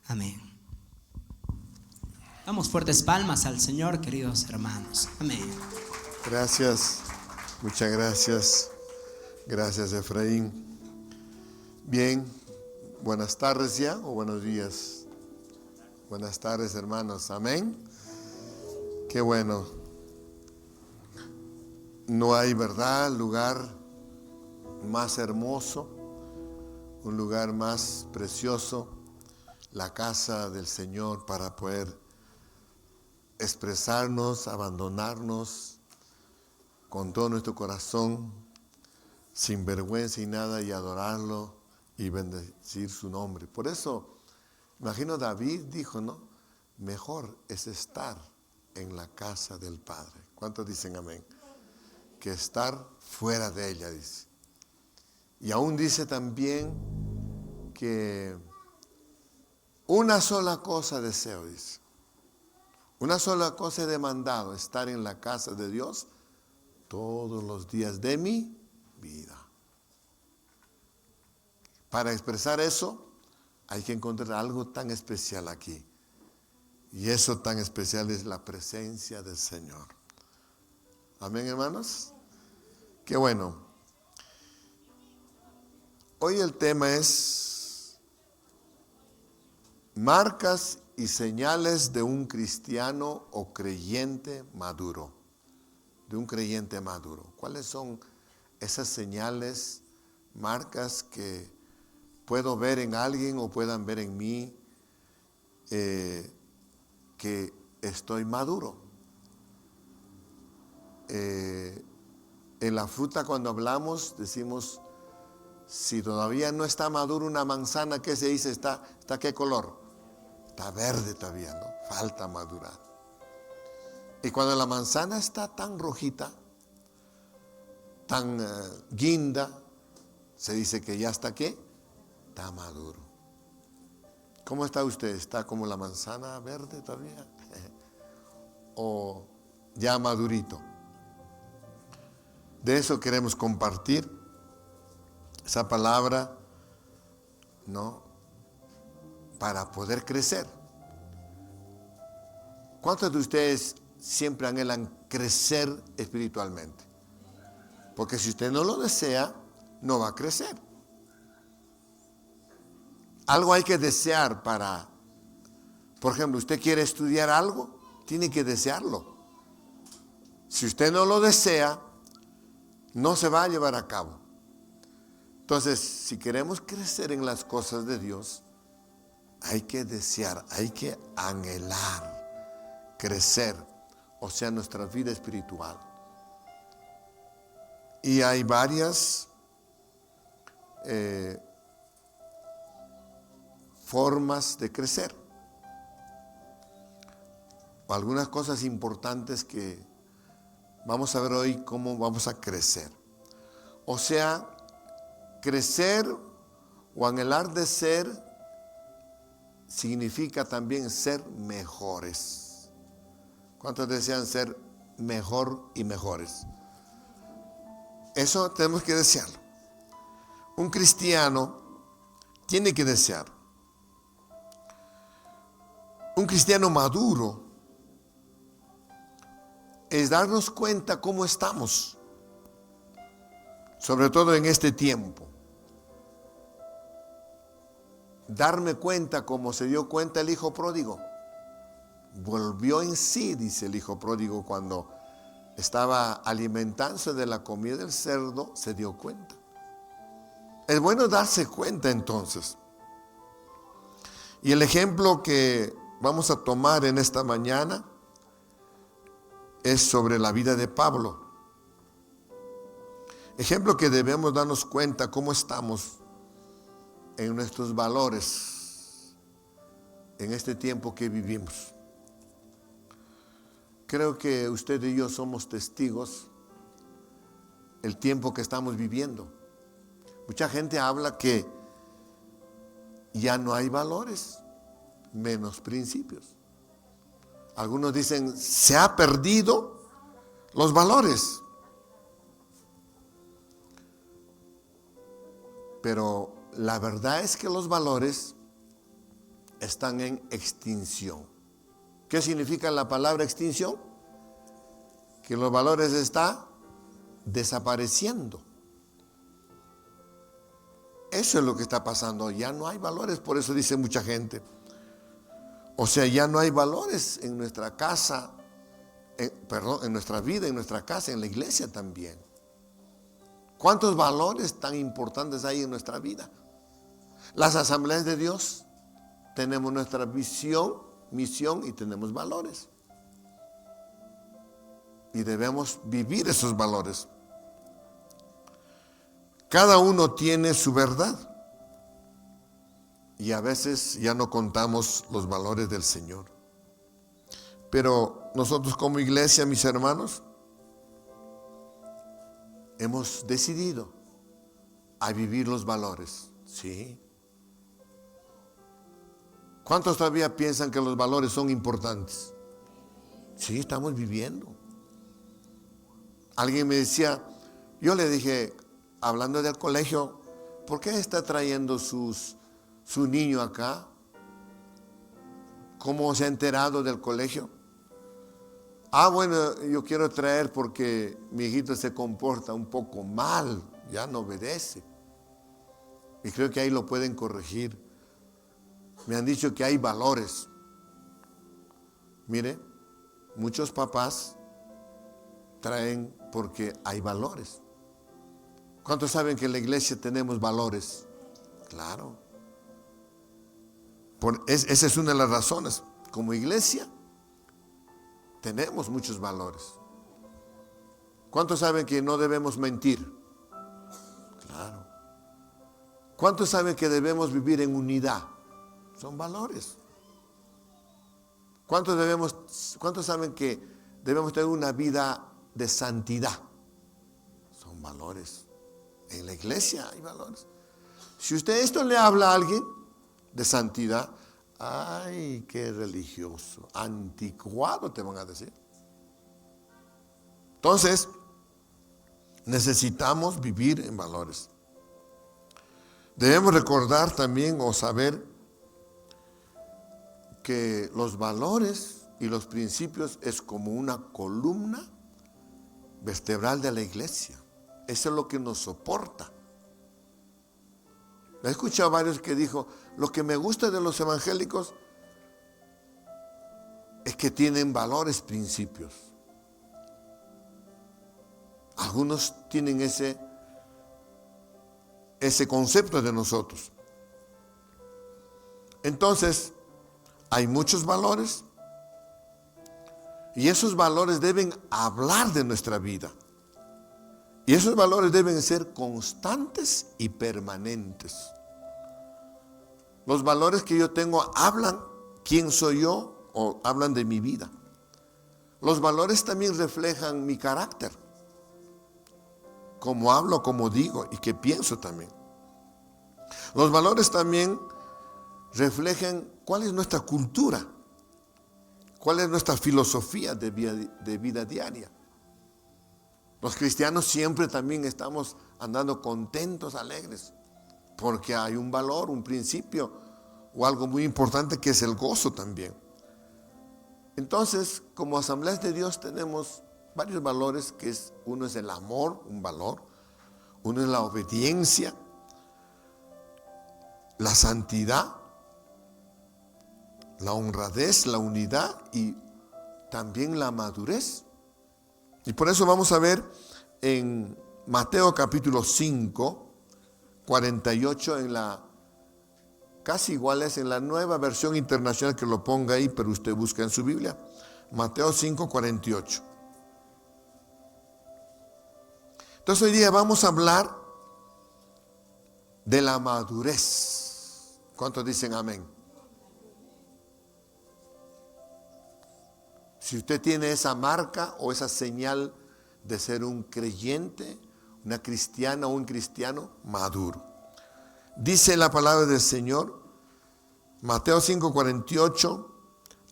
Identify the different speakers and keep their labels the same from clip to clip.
Speaker 1: Amén. Damos fuertes palmas al Señor, queridos hermanos. Amén.
Speaker 2: Gracias, muchas gracias. Gracias, Efraín. Bien, buenas tardes ya o buenos días. Buenas tardes, hermanos. Amén. Qué bueno. No hay, ¿verdad?, lugar más hermoso, un lugar más precioso, la casa del Señor, para poder expresarnos, abandonarnos con todo nuestro corazón, sin vergüenza y nada, y adorarlo y bendecir su nombre. Por eso, imagino David dijo, ¿no? Mejor es estar en la casa del Padre. ¿Cuántos dicen amén? Que estar fuera de ella, dice. Y aún dice también que una sola cosa deseo, dice. Una sola cosa he demandado, estar en la casa de Dios todos los días de mi vida. Para expresar eso, hay que encontrar algo tan especial aquí. Y eso tan especial es la presencia del Señor. Amén, hermanos. Qué bueno. Hoy el tema es marcas y señales de un cristiano o creyente maduro. De un creyente maduro. ¿Cuáles son esas señales, marcas que puedo ver en alguien o puedan ver en mí que estoy maduro? En la fruta, cuando hablamos, decimos, si todavía no está madura una manzana, ¿qué se dice? ¿Está qué color? Está verde todavía, ¿no? Falta madurar. Y cuando la manzana está tan rojita, tan guinda, se dice que ya está ¿qué? Está maduro. ¿Cómo está usted? ¿Está como la manzana verde todavía? ¿O ya madurito? De eso queremos compartir esa palabra, ¿no? Para poder crecer. ¿Cuántos de ustedes siempre anhelan crecer espiritualmente? Porque si usted no lo desea, no va a crecer. Algo hay que desear para, por ejemplo, usted quiere estudiar algo, tiene que desearlo. Si usted no lo desea, no se va a llevar a cabo. Entonces, si queremos crecer en las cosas de Dios, hay que desear, hay que anhelar crecer, o sea, nuestra vida espiritual. Y hay varias formas de crecer. O algunas cosas importantes que vamos a ver hoy cómo vamos a crecer. O sea, crecer o anhelar de ser significa también ser mejores. ¿Cuántos desean ser mejor y mejores? Eso tenemos que desearlo. Un cristiano tiene que desear. Un cristiano maduro es darnos cuenta cómo estamos, sobre todo en este tiempo. Darme cuenta como se dio cuenta el hijo pródigo. Volvió en sí, dice el hijo pródigo, cuando estaba alimentándose de la comida del cerdo, se dio cuenta. Es bueno darse cuenta entonces. Y el ejemplo que vamos a tomar en esta mañana es sobre la vida de Pablo. Ejemplo que debemos darnos cuenta cómo estamos en nuestros valores en este tiempo que vivimos. Creo que usted y yo somos testigos el tiempo que estamos viviendo. Mucha gente habla que ya no hay valores, menos principios. Algunos dicen, se ha perdido los valores. Pero la verdad es que los valores están en extinción. ¿Qué significa la palabra extinción? Que los valores están desapareciendo. Eso es lo que está pasando. Ya no hay valores, por eso dice mucha gente. O sea, ya no hay valores en nuestra casa, en nuestra vida, en nuestra casa, en la iglesia también. ¿Cuántos valores tan importantes hay en nuestra vida? Las asambleas de Dios, tenemos nuestra visión, misión y tenemos valores. Y debemos vivir esos valores. Cada uno tiene su verdad. Y a veces ya no contamos los valores del Señor. Pero nosotros como iglesia, mis hermanos, hemos decidido a vivir los valores. Sí. ¿Cuántos todavía piensan que los valores son importantes? Sí, estamos viviendo. Alguien me decía, yo le dije, hablando del colegio, ¿por qué está trayendo su niño acá? ¿Cómo se ha enterado del colegio? Bueno, yo quiero traer porque mi hijito se comporta un poco mal, ya no obedece. Y creo que ahí lo pueden corregir. Me han dicho que hay valores. Mire, muchos papás traen porque hay valores. ¿Cuántos saben que en la iglesia tenemos valores? Claro. Esa es una de las razones. Como iglesia tenemos muchos valores. ¿Cuántos saben que no debemos mentir? Claro. ¿Cuántos saben que debemos vivir en unidad? Son valores. ¿Cuántos saben que debemos tener una vida de santidad? Son valores. En la iglesia hay valores. Si usted esto le habla a alguien de santidad, ay, qué religioso, anticuado te van a decir. Entonces, necesitamos vivir en valores. Debemos recordar también o saber que los valores y los principios es como una columna vertebral de la iglesia. Eso es lo que nos soporta. He escuchado a varios que dijo, lo que me gusta de los evangélicos es que tienen valores, principios. Algunos tienen ese concepto de nosotros. Entonces, hay muchos valores y esos valores deben hablar de nuestra vida. Y esos valores deben ser constantes y permanentes. Los valores que yo tengo hablan quién soy yo o hablan de mi vida. Los valores también reflejan mi carácter. Cómo hablo, cómo digo y qué pienso también. Los valores también reflejan cuál es nuestra cultura, cuál es nuestra filosofía de vida diaria. Los cristianos siempre también estamos andando contentos, alegres, porque hay un valor, un principio o algo muy importante que es el gozo también. Entonces, como asambleas de Dios tenemos varios valores, uno es el amor, un valor, uno es la obediencia, la santidad, la honradez, la unidad y también la madurez. Y por eso vamos a ver en Mateo capítulo 5, 48 casi igual es en la Nueva Versión Internacional, que lo ponga ahí, pero usted busca en su Biblia. Mateo 5, 48. Entonces hoy día vamos a hablar de la madurez. ¿Cuántos dicen amén? Si usted tiene esa marca o esa señal de ser un creyente, una cristiana o un cristiano maduro. Dice la palabra del Señor, Mateo 5:48,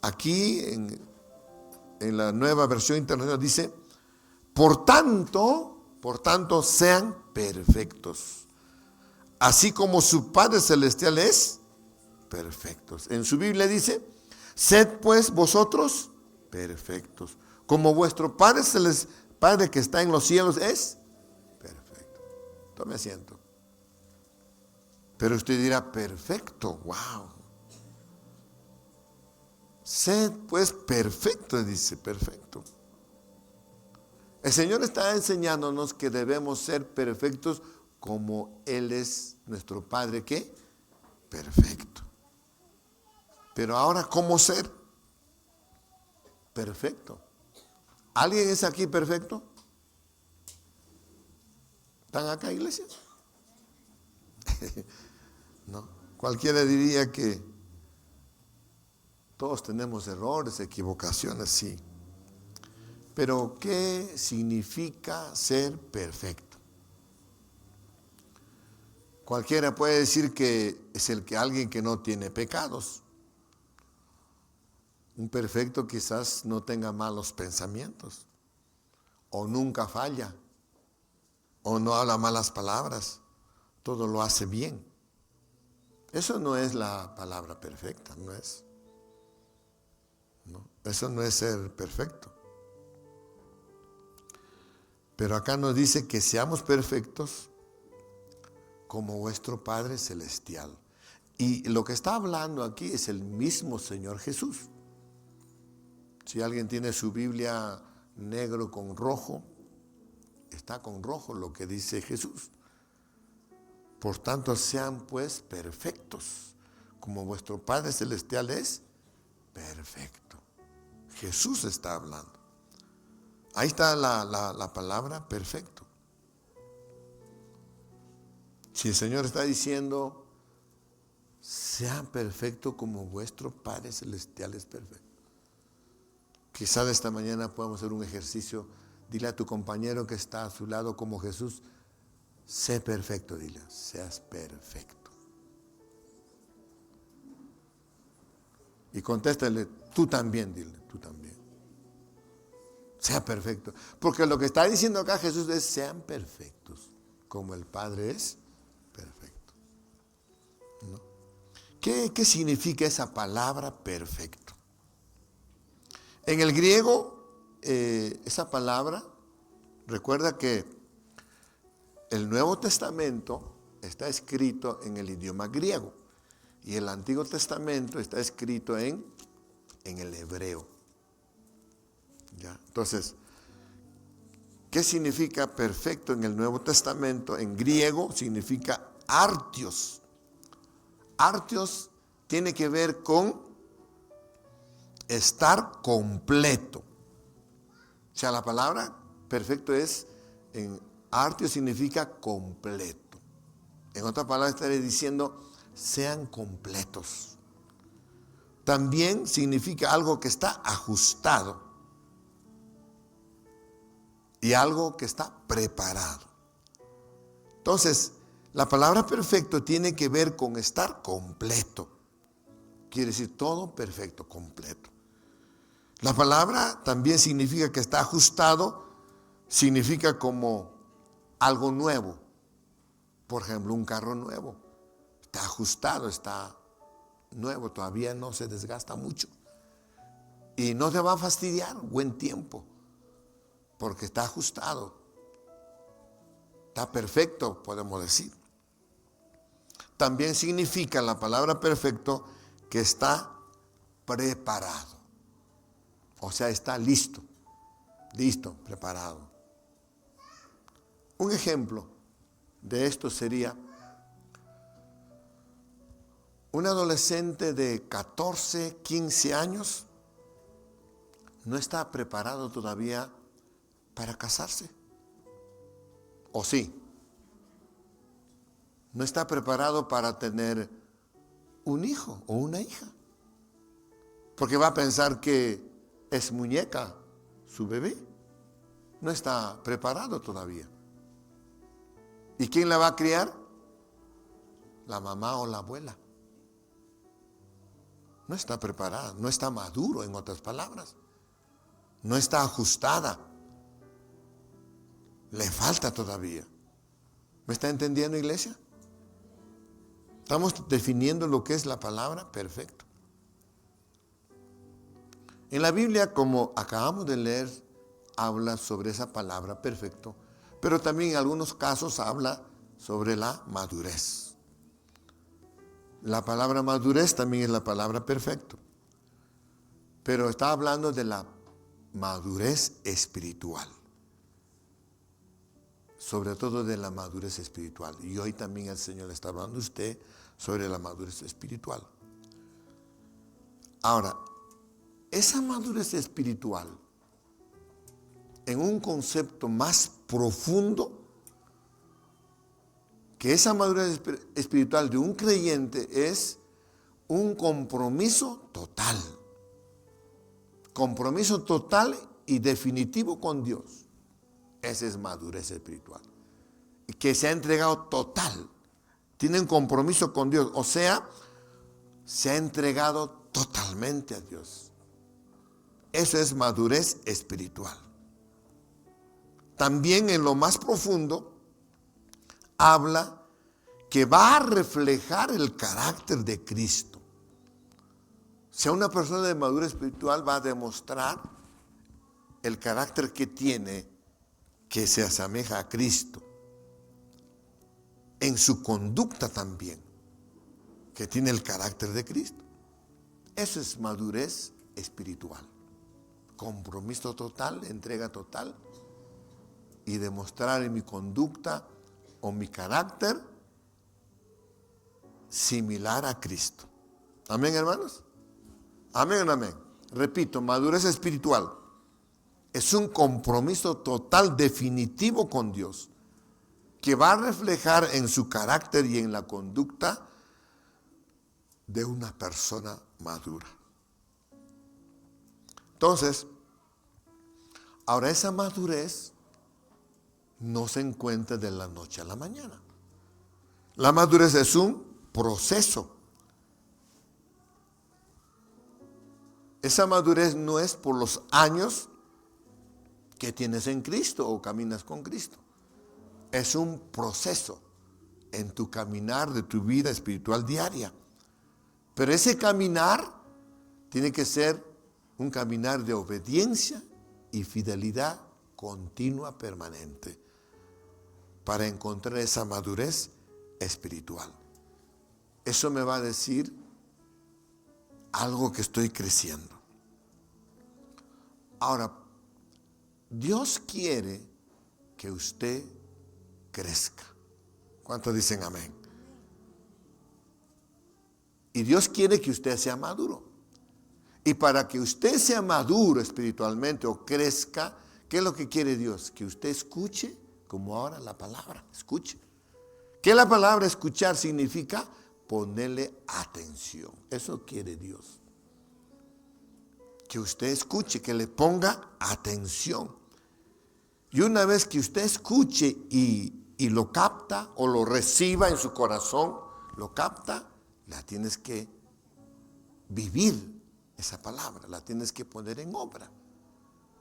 Speaker 2: aquí en la Nueva Versión Internacional dice, por tanto sean perfectos, así como su Padre Celestial es perfectos. En su Biblia dice, sed pues vosotros perfectos, como vuestro Padre que está en los cielos es perfecto. Tome asiento. Pero usted dirá, perfecto, wow. Sed pues perfecto, dice, perfecto. El Señor está enseñándonos que debemos ser perfectos como Él es nuestro Padre, ¿qué? Perfecto. Pero ahora, ¿cómo ser perfecto? ¿Alguien es aquí perfecto? ¿Están acá, iglesia? No. Cualquiera diría que todos tenemos errores, equivocaciones, sí. Pero, ¿qué significa ser perfecto? Cualquiera puede decir que es alguien que no tiene pecados. Un perfecto quizás no tenga malos pensamientos, o nunca falla, o no habla malas palabras, todo lo hace bien. Eso no es la palabra perfecta, no es. No, eso no es ser perfecto. Pero acá nos dice que seamos perfectos como vuestro Padre Celestial. Y lo que está hablando aquí es el mismo Señor Jesús. Si alguien tiene su Biblia negro con rojo, está con rojo lo que dice Jesús. Por tanto, sean pues perfectos, como vuestro Padre Celestial es perfecto. Jesús está hablando. Ahí está la palabra perfecto. Si el Señor está diciendo, sean perfectos como vuestro Padre Celestial es perfecto. Quizá de esta mañana podamos hacer un ejercicio. Dile a tu compañero que está a su lado como Jesús, sé perfecto, dile, seas perfecto. Y contéstale, tú también, dile, tú también. Sea perfecto. Porque lo que está diciendo acá Jesús es, sean perfectos, como el Padre es perfecto. ¿No? ¿Qué significa esa palabra perfecto? En el griego, esa palabra, recuerda que el Nuevo Testamento está escrito en el idioma griego y el Antiguo Testamento está escrito en el hebreo. ¿Ya? Entonces, ¿qué significa perfecto en el Nuevo Testamento? En griego significa artios. Artios tiene que ver con estar completo. O sea, la palabra perfecto artios significa completo. En otras palabras, estaré diciendo, sean completos. También significa algo que está ajustado y algo que está preparado. Entonces, la palabra perfecto tiene que ver con estar completo. Quiere decir todo perfecto, completo. La palabra también significa que está ajustado, significa como algo nuevo. Por ejemplo, un carro nuevo. Está ajustado, está nuevo, todavía no se desgasta mucho. Y no te va a fastidiar buen tiempo, porque está ajustado. Está perfecto, podemos decir. También significa la palabra perfecto que está preparado. O sea, está listo, preparado. Un ejemplo de esto sería un adolescente de 14, 15 años no está preparado todavía para casarse. ¿O sí? No está preparado para tener un hijo o una hija. Porque va a pensar que es muñeca su bebé. No está preparado todavía. ¿Y quién la va a criar? La mamá o la abuela. No está preparada, no está maduro, en otras palabras. No está ajustada. Le falta todavía. ¿Me está entendiendo, iglesia? Estamos definiendo lo que es la palabra perfecto. En la Biblia, como acabamos de leer, habla sobre esa palabra perfecto, pero también en algunos casos habla sobre la madurez. La palabra madurez también es la palabra perfecto, pero está hablando de la madurez espiritual, sobre todo de la madurez espiritual. Y hoy también el Señor le está hablando a usted sobre la madurez espiritual. Ahora, esa madurez espiritual, en un concepto más profundo, que esa madurez espiritual de un creyente es un compromiso total y definitivo con Dios. Esa es madurez espiritual, y que se ha entregado total, tiene un compromiso con Dios, o sea, se ha entregado totalmente a Dios. Eso es madurez espiritual. También en lo más profundo habla que va a reflejar el carácter de Cristo. O sea, una persona de madurez espiritual va a demostrar el carácter que tiene, que se asemeja a Cristo. En su conducta también, que tiene el carácter de Cristo. Eso es madurez espiritual. Compromiso total, entrega total, y demostrar en mi conducta o mi carácter similar a Cristo. Amén, hermanos. Amén, amén. Repito, madurez espiritual es un compromiso total, definitivo con Dios, que va a reflejar en su carácter y en la conducta de una persona madura. Entonces, ahora esa madurez no se encuentra de la noche a la mañana. La madurez es un proceso. Esa madurez no es por los años que tienes en Cristo o caminas con Cristo. Es un proceso en tu caminar de tu vida espiritual diaria. Pero ese caminar tiene que ser un caminar de obediencia y fidelidad continua, permanente, para encontrar esa madurez espiritual. Eso me va a decir algo que estoy creciendo. Ahora, Dios quiere que usted crezca. ¿Cuántos dicen amén? Y Dios quiere que usted sea maduro. Y para que usted sea maduro espiritualmente o crezca, ¿qué es lo que quiere Dios? Que usted escuche, como ahora la palabra, escuche. ¿Qué la palabra escuchar significa? Ponerle atención. Eso quiere Dios. Que usted escuche, que le ponga atención. Y una vez que usted escuche y lo capta o lo reciba en su corazón, lo capta, la tienes que vivir esa palabra, la tienes que poner en obra.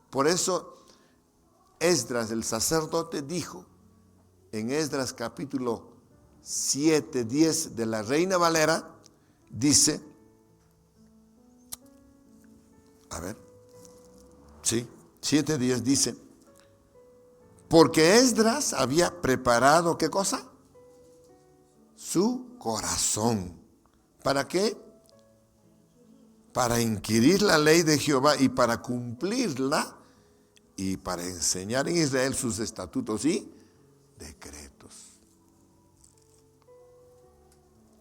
Speaker 2: Por eso Esdras, el sacerdote, dijo en Esdras capítulo 7, 10 de la Reina Valera, dice, a ver, sí, 7, 10 dice, porque Esdras había preparado, ¿qué cosa? Su corazón. ¿Para qué? Para inquirir la ley de Jehová y para cumplirla y para enseñar en Israel sus estatutos y decretos.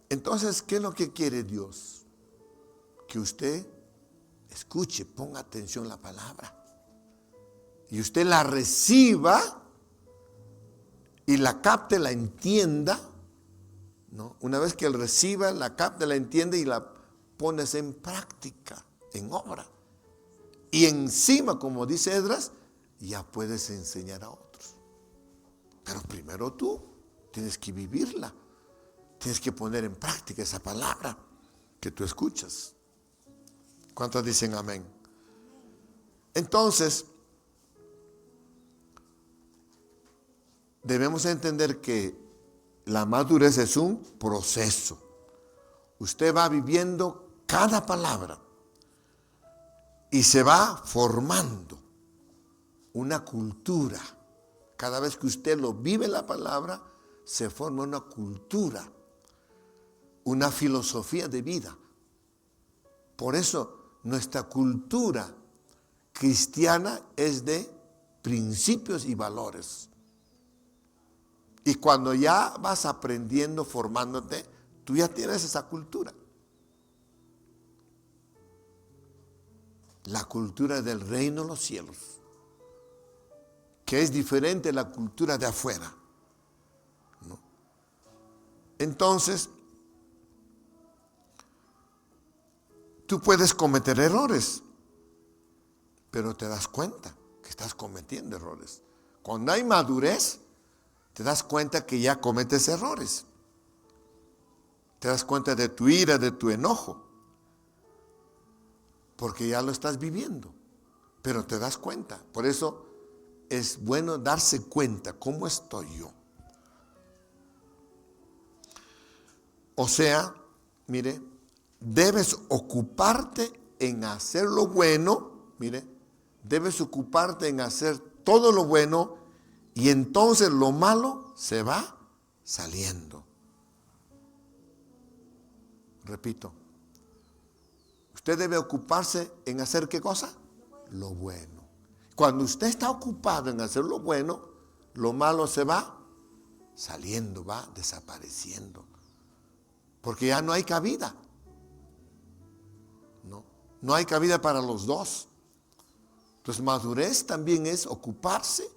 Speaker 2: Entonces, ¿qué es lo que quiere Dios? Que usted escuche, ponga atención a la palabra. Y usted la reciba y la capte, la entienda, ¿no? Una vez que él reciba, la capte, la entiende y la pones en práctica, en obra. Y encima, como dice Esdras, ya puedes enseñar a otros. Pero primero tú tienes que vivirla. Tienes que poner en práctica esa palabra que tú escuchas. ¿Cuántos dicen amén? Entonces, debemos entender que la madurez es un proceso. usted va viviendo cada palabra y se va formando una cultura. Cada vez que usted lo vive la palabra, se forma una cultura, una filosofía de vida. Por eso nuestra cultura cristiana es de principios y valores. Y cuando ya vas aprendiendo, formándote, tú ya tienes esa cultura. La cultura del reino de los cielos, que es diferente a la cultura de afuera, ¿no? Entonces, tú puedes cometer errores, pero te das cuenta que estás cometiendo errores. Cuando hay madurez, te das cuenta que ya cometes errores. Te das cuenta de tu ira, de tu enojo, porque ya lo estás viviendo, pero te das cuenta. Por eso es bueno darse cuenta cómo estoy yo. O sea, mire, debes ocuparte en hacer lo bueno, mire, debes ocuparte en hacer todo lo bueno y entonces lo malo se va saliendo. Repito, usted debe ocuparse en hacer ¿qué cosa? Lo bueno. Cuando usted está ocupado en hacer lo bueno, lo malo se va saliendo, va desapareciendo. Porque ya no hay cabida. No hay cabida para los dos. Entonces, madurez también es ocuparse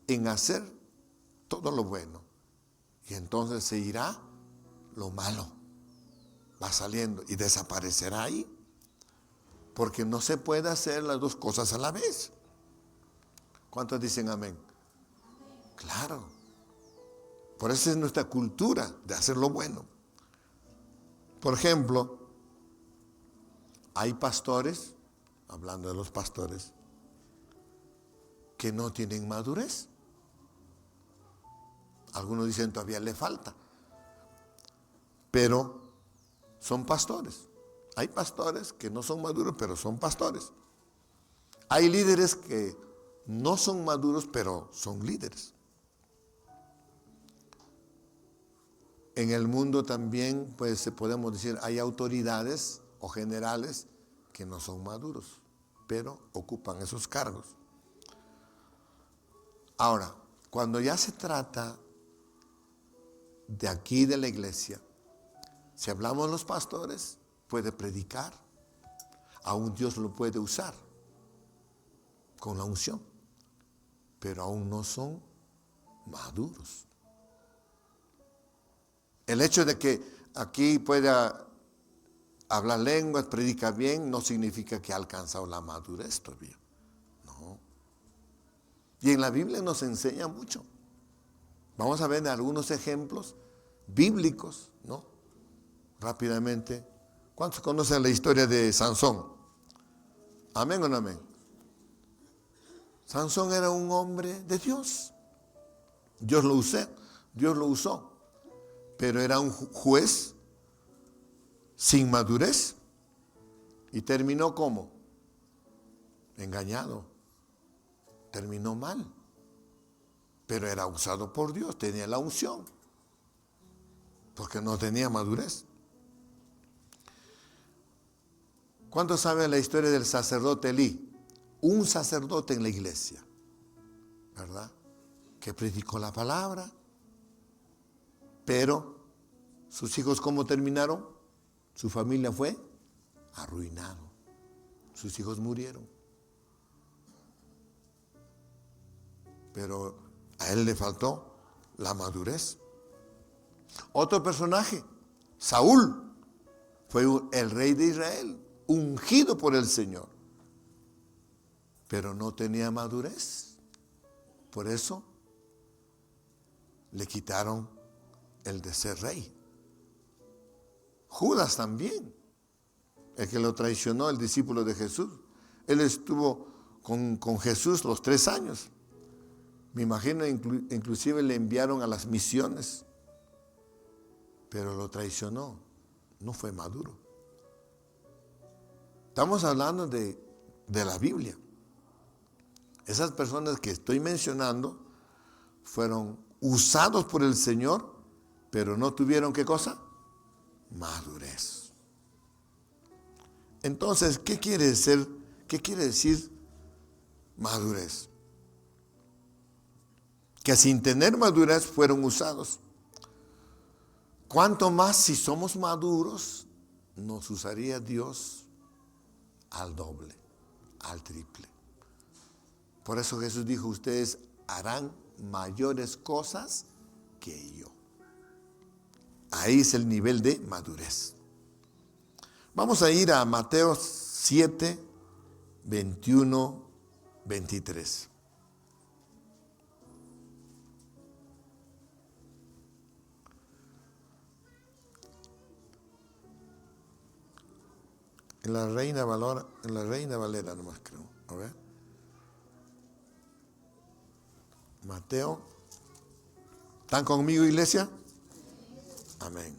Speaker 2: en hacer todo lo bueno. Y entonces se irá lo malo. Va saliendo y desaparecerá ahí. Porque no se puede hacer las dos cosas a la vez. ¿Cuántos dicen amén? Claro. Por eso es nuestra cultura de hacer lo bueno. Por ejemplo, hay pastores, hablando de los pastores, que no tienen madurez. Algunos dicen todavía le falta. Pero son pastores. Hay pastores que no son maduros, pero son pastores. Hay líderes que no son maduros, pero son líderes. En el mundo también, pues podemos decir, hay autoridades o generales que no son maduros, pero ocupan esos cargos. Ahora, cuando ya se trata de aquí de la iglesia, si hablamos de los pastores, puede predicar, aún Dios lo puede usar con la unción, pero aún no son maduros. El hecho de que aquí pueda hablar lenguas, predicar bien, no significa que ha alcanzado la madurez todavía. No. Y en la Biblia nos enseña mucho. Vamos a ver algunos ejemplos bíblicos, ¿no? Rápidamente. ¿Cuántos conocen la historia de Sansón? ¿Amén o no amén? Sansón era un hombre de Dios. Dios lo usó. Pero era un juez sin madurez. Y terminó ¿cómo? Engañado. Terminó mal. Pero era usado por Dios, tenía la unción. Porque no tenía madurez. ¿Cuántos saben la historia del sacerdote Elí? Un sacerdote en la iglesia, ¿verdad? Que predicó la palabra. Pero sus hijos, ¿cómo terminaron? Su familia fue arruinado. Sus hijos murieron. Pero a él le faltó la madurez. Otro personaje, Saúl, fue el rey de Israel, ungido por el Señor. Pero no tenía madurez. Por eso le quitaron el de ser rey. Judas también, el que lo traicionó, el discípulo de Jesús. Él estuvo con Jesús los 3 años. Me imagino, inclusive le enviaron a las misiones, pero lo traicionó. no fue maduro. Estamos hablando de la Biblia. Esas personas que estoy mencionando fueron usados por el Señor, pero no tuvieron ¿qué cosa? Madurez. Entonces, ¿qué quiere decir madurez? Que sin tener madurez fueron usados. ¿Cuánto más si somos maduros nos usaría Dios al doble, al triple? Por eso Jesús dijo, ustedes harán mayores cosas que yo. Ahí es el nivel de madurez. Vamos a ir a Mateo 7, 21, 23. En la Reina Valera nomás creo. A ver. Mateo. ¿Están conmigo, iglesia? Amén.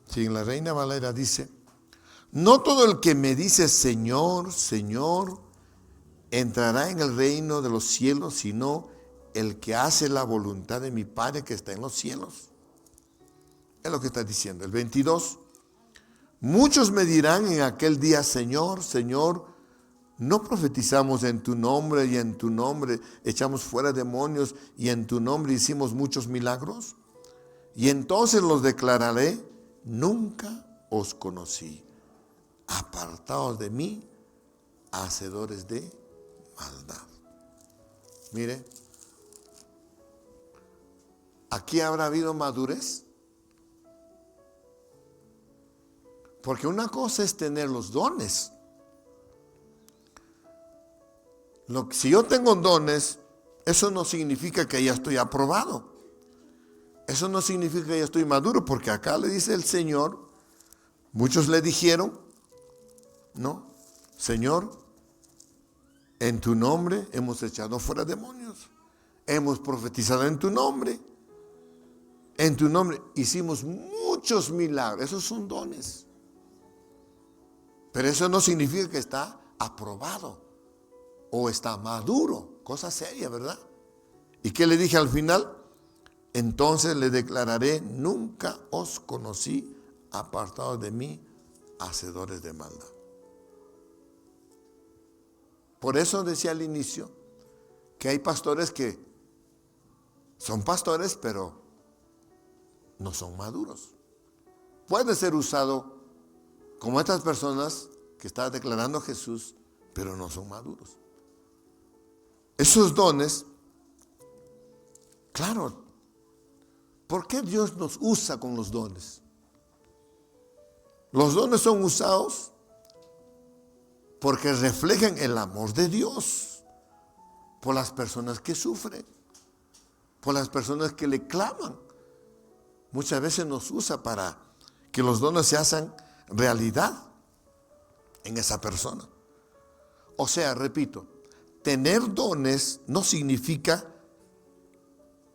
Speaker 2: Sí, en la Reina Valera dice, no todo el que me dice Señor, Señor, entrará en el reino de los cielos, sino el que hace la voluntad de mi Padre que está en los cielos. Es lo que está diciendo. El 22. Muchos me dirán en aquel día, Señor, Señor, ¿no profetizamos en tu nombre y en tu nombre echamos fuera demonios y en tu nombre hicimos muchos milagros? Y entonces los declararé, nunca os conocí. Apartaos de mí, hacedores de maldad. Mire, aquí habrá habido madurez. Porque una cosa es tener los dones. Si yo tengo dones, eso no significa que ya estoy aprobado. Eso no significa que ya estoy maduro, porque acá le dice el Señor, muchos le dijeron, no, Señor, en tu nombre hemos echado fuera demonios, hemos profetizado en tu nombre hicimos muchos milagros. Esos son dones. Pero eso no significa que está aprobado o está maduro. Cosa seria, ¿verdad? ¿Y qué le dije al final? Entonces le declararé, nunca os conocí, apartados de mí, hacedores de maldad. Por eso decía al inicio que hay pastores que son pastores, pero no son maduros. Puede ser usado como estas personas que está declarando Jesús, pero no son maduros. Esos dones, claro, ¿por qué Dios nos usa con los dones? Los dones son usados porque reflejan el amor de Dios por las personas que sufren, por las personas que le claman. Muchas veces nos usa para que los dones se hagan realidad en esa persona. O sea, repito, tener dones no significa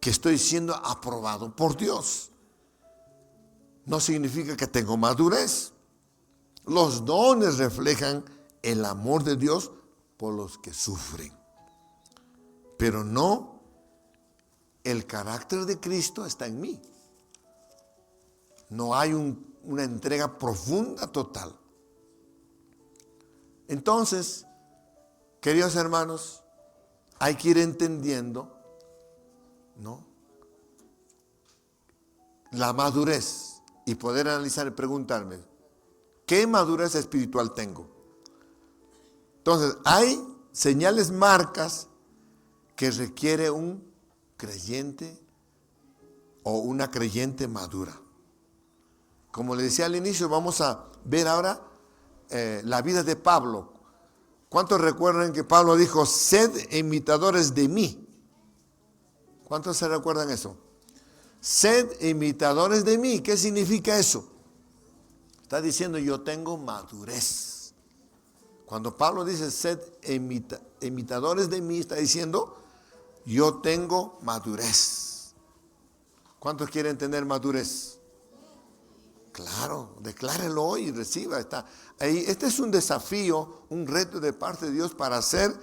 Speaker 2: que estoy siendo aprobado por Dios. No significa que tengo madurez. Los dones reflejan el amor de Dios por los que sufren. Pero no, el carácter de Cristo está en mí. No hay una entrega profunda, total. Entonces, queridos hermanos, hay que ir entendiendo, ¿no?, la madurez y poder analizar y preguntarme, ¿qué madurez espiritual tengo? Entonces, hay señales, marcas que requiere un creyente o una creyente madura. Como le decía al inicio, vamos a ver ahora la vida de Pablo. ¿Cuántos recuerdan que Pablo dijo, sed imitadores de mí? ¿Cuántos se recuerdan eso? Sed imitadores de mí. ¿Qué significa eso? Está diciendo, yo tengo madurez. Cuando Pablo dice sed imitadores de mí, está diciendo yo tengo madurez. ¿Cuántos quieren tener madurez? Claro, declárelo hoy y reciba. Este es un desafío, un reto de parte de Dios para ser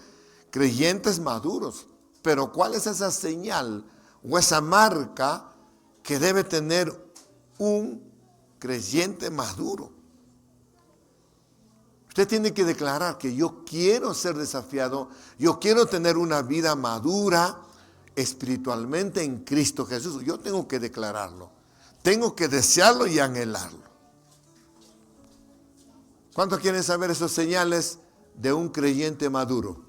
Speaker 2: creyentes maduros. Pero ¿cuál es esa señal o esa marca que debe tener un creyente maduro? Usted tiene que declarar que yo quiero ser desafiado, yo quiero tener una vida madura espiritualmente en Cristo Jesús. Yo tengo que declararlo, tengo que desearlo y anhelarlo. ¿Cuántos quieren saber esos señales de un creyente maduro?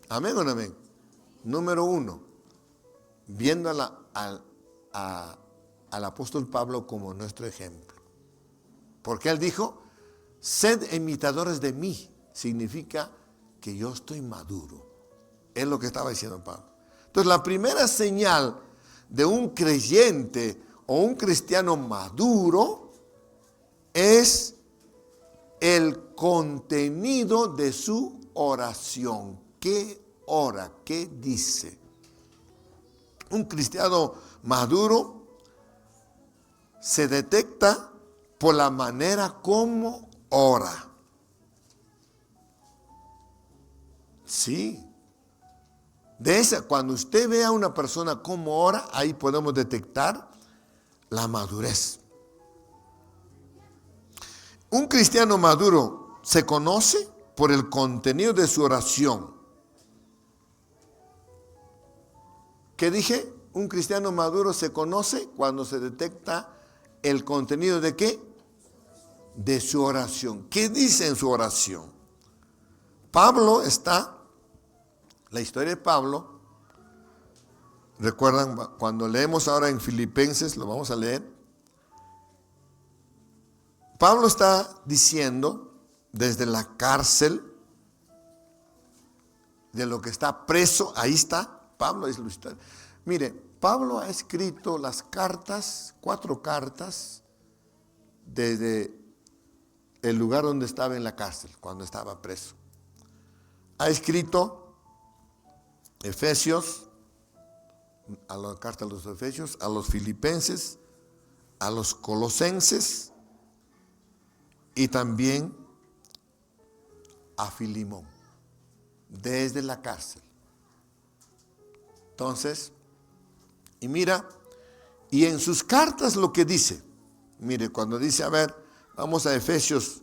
Speaker 2: ¿Amén o no amén? Número 1, viendo al apóstol Pablo como nuestro ejemplo. Porque él dijo, sed imitadores de mí, significa que yo estoy maduro. Es lo que estaba diciendo Pablo. Entonces la primera señal de un creyente o un cristiano maduro es el contenido de su oración. ¿Qué ora? ¿Qué dice? Un cristiano maduro se detecta por la manera como ora. Sí. Cuando usted ve a una persona como ora, ahí podemos detectar la madurez. Un cristiano maduro se conoce por el contenido de su oración. ¿Qué dije? Un cristiano maduro se conoce cuando se detecta el contenido de ¿qué? De su oración. ¿Qué dice en su oración? La historia de Pablo, recuerdan cuando leemos ahora en Filipenses, lo vamos a leer. Pablo está diciendo desde la cárcel, de lo que está preso, ahí está, Pablo es la historia. Mire, Pablo ha escrito las cartas, 4 cartas, desde el lugar donde estaba en la cárcel, cuando estaba preso. Ha escrito Efesios, a la carta a los Efesios, a los Filipenses, a los Colosenses y también a Filimón, desde la cárcel. Entonces, y mira, y en sus cartas lo que dice, mire, cuando dice, a ver, vamos a Efesios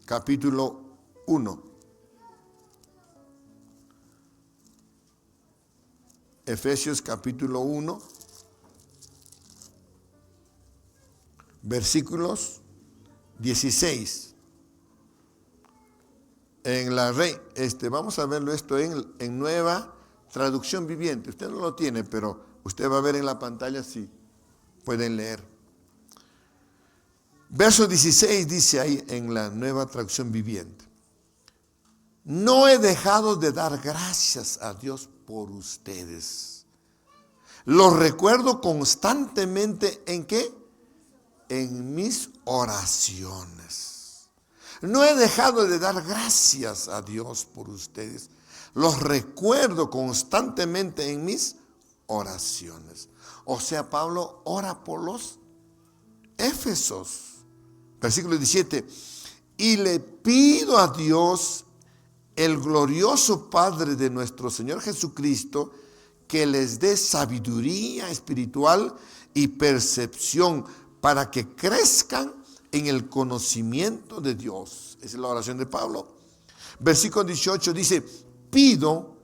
Speaker 2: capítulo 1. Efesios capítulo 1, versículos 16. En la vamos a verlo esto en Nueva Traducción Viviente. Usted no lo tiene, pero usted va a ver en la pantalla si pueden leer. Verso 16 dice ahí en la Nueva Traducción Viviente: no he dejado de dar gracias a Dios por ustedes. Los recuerdo constantemente ¿en qué? En mis oraciones. No he dejado de dar gracias a Dios por ustedes. Los recuerdo constantemente en mis oraciones. O sea, Pablo ora por los Éfesos. Versículo 17. Y le pido a Dios, el glorioso Padre de nuestro Señor Jesucristo, que les dé sabiduría espiritual y percepción para que crezcan en el conocimiento de Dios. Esa es la oración de Pablo. Versículo 18 dice, pido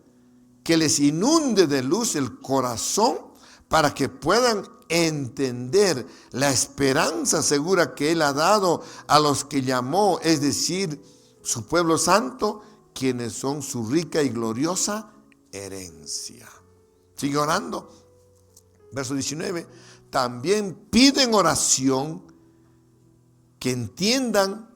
Speaker 2: que les inunde de luz el corazón para que puedan entender la esperanza segura que Él ha dado a los que llamó, es decir, su pueblo santo, quienes son su rica y gloriosa herencia. Sigue orando. Verso 19. También piden oración que entiendan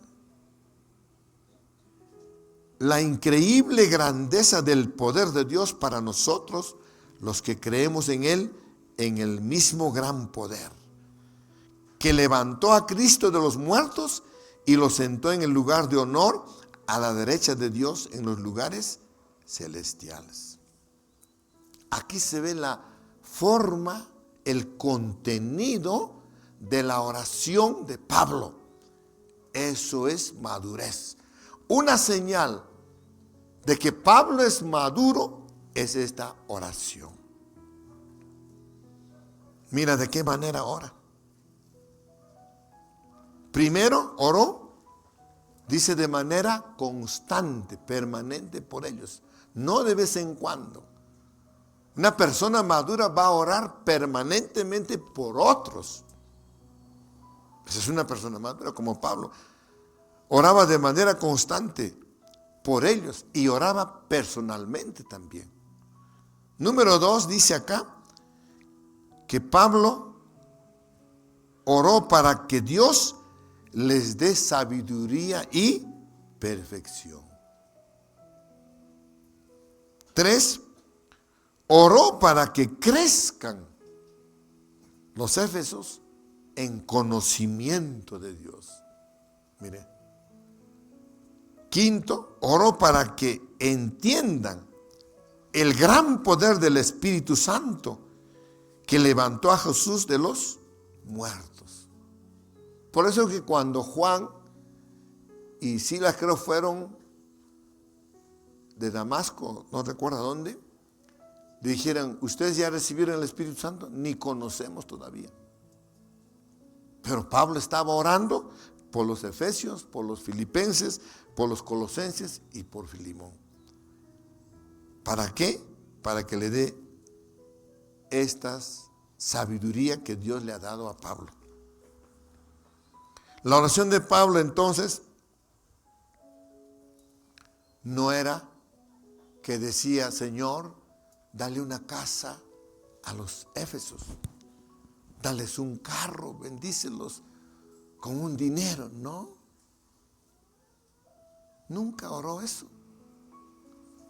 Speaker 2: la increíble grandeza del poder de Dios para nosotros, los que creemos en Él, en el mismo gran poder, que levantó a Cristo de los muertos y lo sentó en el lugar de honor a la derecha de Dios en los lugares celestiales. Aquí se ve la forma, el contenido de la oración de Pablo. Eso es madurez. Una señal de que Pablo es maduro es esta oración. Mira de qué manera ora. Primero oró, dice, de manera constante, permanente por ellos, no de vez en cuando. Una persona madura va a orar permanentemente por otros. Esa es una persona madura como Pablo. Oraba de manera constante por ellos y oraba personalmente también. Número 2, dice acá que Pablo oró para que Dios les dé sabiduría y perfección. 3, oró para que crezcan los éfesos en conocimiento de Dios. Mire. 5, oró para que entiendan el gran poder del Espíritu Santo que levantó a Jesús de los muertos. Por eso que cuando Juan y Silas, creo, fueron de Damasco, no recuerdo dónde, dijeron, ¿ustedes ya recibieron el Espíritu Santo? Ni conocemos todavía. Pero Pablo estaba orando por los efesios, por los filipenses, por los colosenses y por Filimón. ¿Para qué? Para que le dé esta sabiduría que Dios le ha dado a Pablo. La oración de Pablo entonces no era que decía, Señor, dale una casa a los éfesos, dales un carro, bendícelos con un dinero. No, nunca oró eso,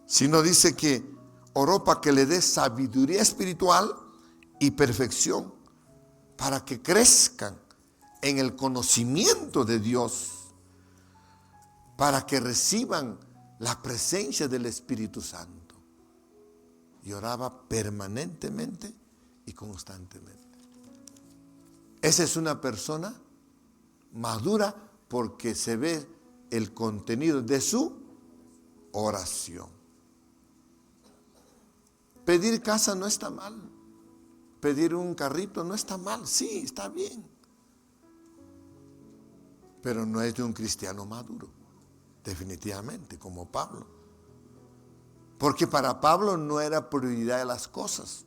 Speaker 2: sino dice que oró para que le dé sabiduría espiritual y perfección, para que crezcan en el conocimiento de Dios, para que reciban la presencia del Espíritu Santo. Y oraba permanentemente y constantemente. Esa es una persona madura porque se ve el contenido de su oración. Pedir casa no está mal. Pedir un carrito no está mal. Sí, está bien. Pero no es de un cristiano maduro. Definitivamente, como Pablo. Porque para Pablo no era prioridad de las cosas.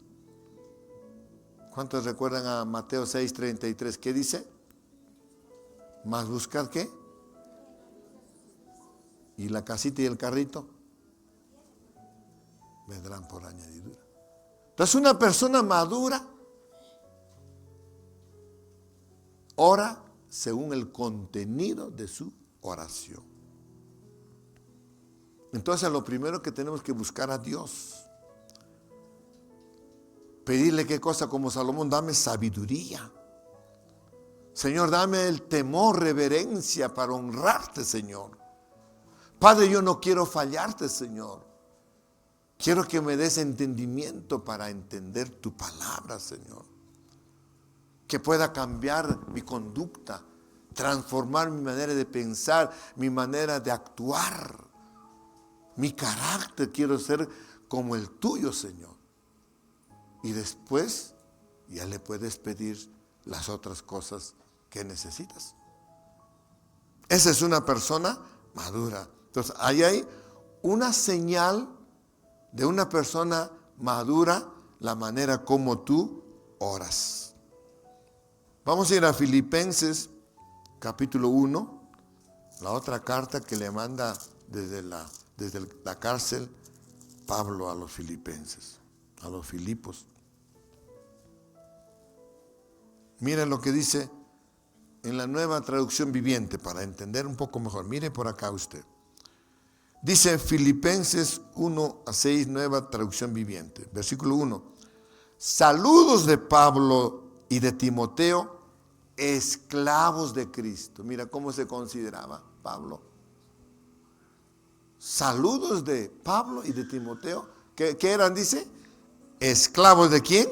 Speaker 2: ¿Cuántos recuerdan a Mateo 6:33? ¿Qué dice? ¿Más buscar qué? ¿Y la casita y el carrito? Vendrán por añadidura. Entonces una persona madura ora según el contenido de su oración. Entonces lo primero que tenemos que buscar a Dios. Pedirle qué cosa, como Salomón, dame sabiduría. Señor, dame el temor, reverencia para honrarte, Señor. Padre, yo no quiero fallarte, Señor. Quiero que me des entendimiento para entender tu palabra, Señor. Que pueda cambiar mi conducta, transformar mi manera de pensar, mi manera de actuar. Mi carácter, quiero ser como el tuyo, Señor. Y después ya le puedes pedir las otras cosas que necesitas. Esa es una persona madura. Entonces, ahí hay una señal de una persona madura, la manera como tú oras. Vamos a ir a Filipenses capítulo 1, la otra carta que le manda desde la cárcel Pablo a los filipenses, a los filipos. Miren lo que dice en la Nueva Traducción Viviente para entender un poco mejor. Mire por acá usted. Dice Filipenses 1-6, Nueva Traducción Viviente, versículo 1. Saludos de Pablo y de Timoteo, esclavos de Cristo. Mira cómo se consideraba Pablo. Saludos de Pablo y de Timoteo. ¿Qué eran? Dice, esclavos de ¿quién?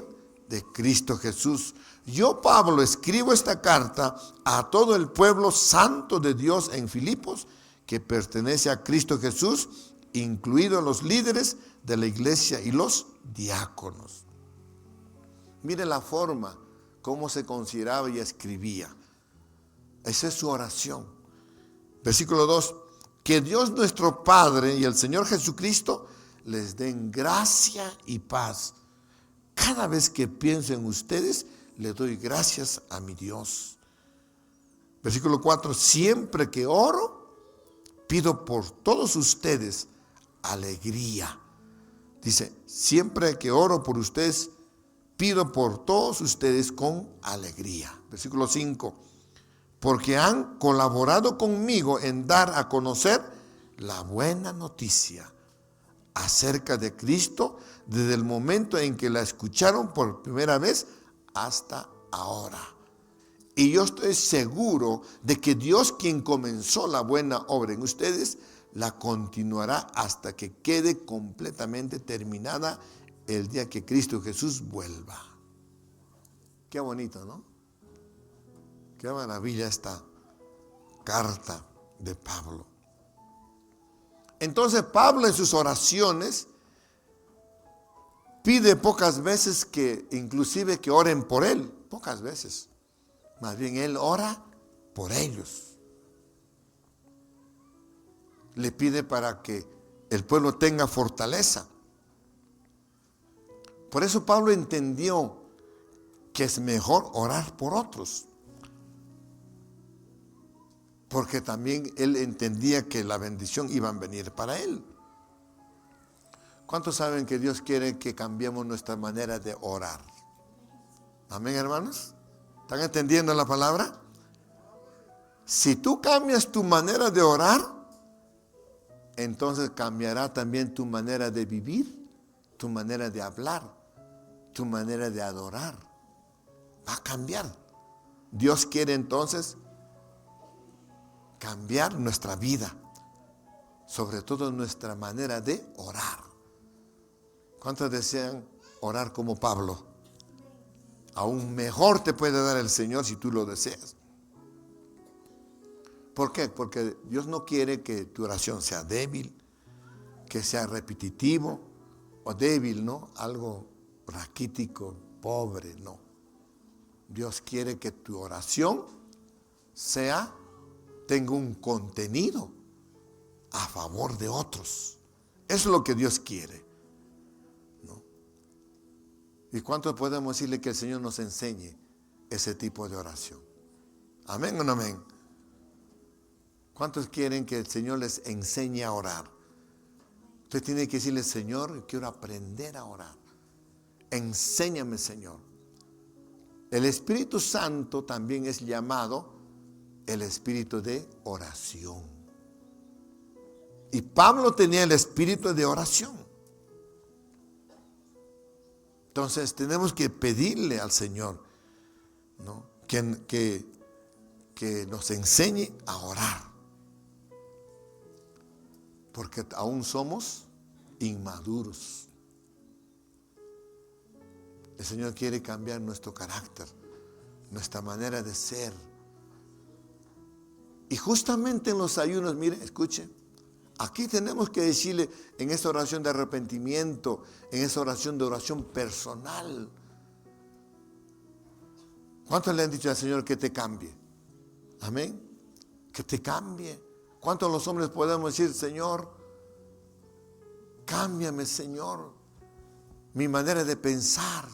Speaker 2: De Cristo Jesús. Yo, Pablo, escribo esta carta a todo el pueblo santo de Dios en Filipos, que pertenece a Cristo Jesús, incluidos los líderes de la iglesia y los diáconos. Mire la forma, cómo se consideraba y escribía. Esa es su oración. Versículo 2. Que Dios nuestro Padre y el Señor Jesucristo les den gracia y paz. Cada vez que pienso en ustedes, le doy gracias a mi Dios. Versículo 4. Siempre que oro, pido por todos ustedes alegría. Dice, siempre que oro por ustedes, pido por todos ustedes con alegría. Versículo 5. Porque han colaborado conmigo en dar a conocer la buena noticia acerca de Cristo desde el momento en que la escucharon por primera vez hasta ahora. Y yo estoy seguro de que Dios, quien comenzó la buena obra en ustedes, la continuará hasta que quede completamente terminada el día que Cristo Jesús vuelva. Qué bonito, ¿no? Qué maravilla esta carta de Pablo. Entonces Pablo en sus oraciones pide pocas veces que inclusive que oren por él, pocas veces. Más bien él ora por ellos. Le pide para que el pueblo tenga fortaleza. Por eso Pablo entendió que es mejor orar por otros. Porque también él entendía que la bendición iba a venir para él. ¿Cuántos saben que Dios quiere que cambiemos nuestra manera de orar? Amén, hermanos. ¿Están entendiendo la palabra? Si tú cambias tu manera de orar, entonces cambiará también tu manera de vivir, tu manera de hablar, tu manera de adorar. Va a cambiar. Dios quiere entonces cambiar nuestra vida, sobre todo nuestra manera de orar. ¿Cuántos desean orar como Pablo? Aún mejor te puede dar el Señor si tú lo deseas. ¿Por qué? Porque Dios no quiere que tu oración sea débil, que sea repetitivo o débil, ¿no? Algo raquítico, pobre, no. Dios quiere que tu oración tenga un contenido a favor de otros. Eso es lo que Dios quiere, ¿no? ¿Y cuánto podemos decirle que el Señor nos enseñe ese tipo de oración? ¿Amén o no amén? ¿Cuántos quieren que el Señor les enseñe a orar? Usted tiene que decirle, Señor, quiero aprender a orar. Enséñame, Señor. El Espíritu Santo también es llamado el espíritu de oración. Y Pablo tenía el espíritu de oración. Entonces tenemos que pedirle al Señor, ¿no? que nos enseñe a orar. Porque aún somos inmaduros. El Señor quiere cambiar nuestro carácter, nuestra manera de ser. Y justamente en los ayunos, mire, escuche, aquí tenemos que decirle en esta oración de arrepentimiento, en esa oración de oración personal. ¿Cuántos le han dicho al Señor que te cambie? Amén. Que te cambie. ¿Cuántos los hombres podemos decir, Señor, cámbiame, Señor, mi manera de pensar?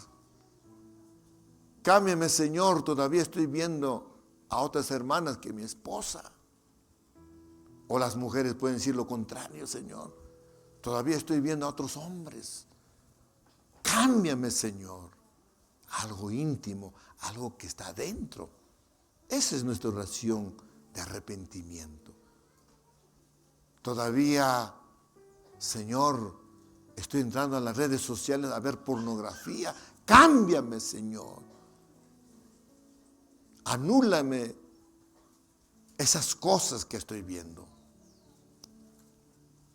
Speaker 2: Cámbiame, Señor, todavía estoy viendo a otras hermanas que mi esposa. O las mujeres pueden decir lo contrario, Señor. Todavía estoy viendo a otros hombres. Cámbiame, Señor. Algo íntimo, algo que está adentro. Esa es nuestra oración de arrepentimiento. Todavía, Señor, estoy entrando a las redes sociales a ver pornografía. Cámbiame, Señor. Anúlame esas cosas que estoy viendo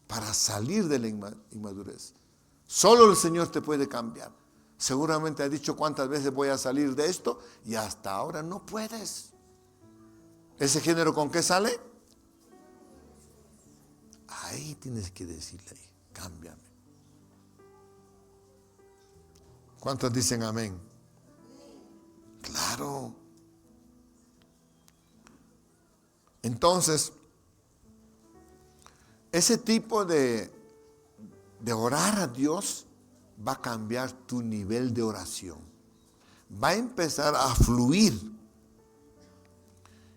Speaker 2: para salir de la inmadurez. Solo el Señor te puede cambiar. Seguramente has dicho cuántas veces voy a salir de esto y hasta ahora no puedes. ¿Ese género con qué sale? Ahí tienes que decirle, cámbiame. ¿Cuántos dicen amén? Claro. Entonces, ese tipo de orar a Dios va a cambiar tu nivel de oración. Va a empezar a fluir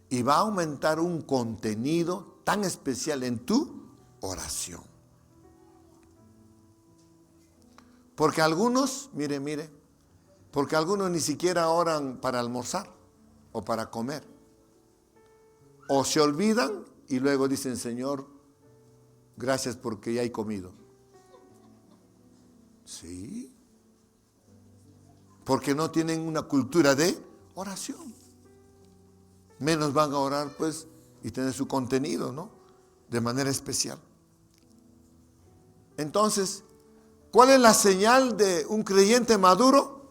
Speaker 2: y va a aumentar un contenido tan especial en tu oración. Porque algunos, mire, porque algunos ni siquiera oran para almorzar o para comer. O se olvidan y luego dicen, Señor, gracias porque ya he comido. Sí. Porque no tienen una cultura de oración. Menos van a orar, pues, y tener su contenido, ¿no? De manera especial. Entonces, ¿cuál es la señal de un creyente maduro?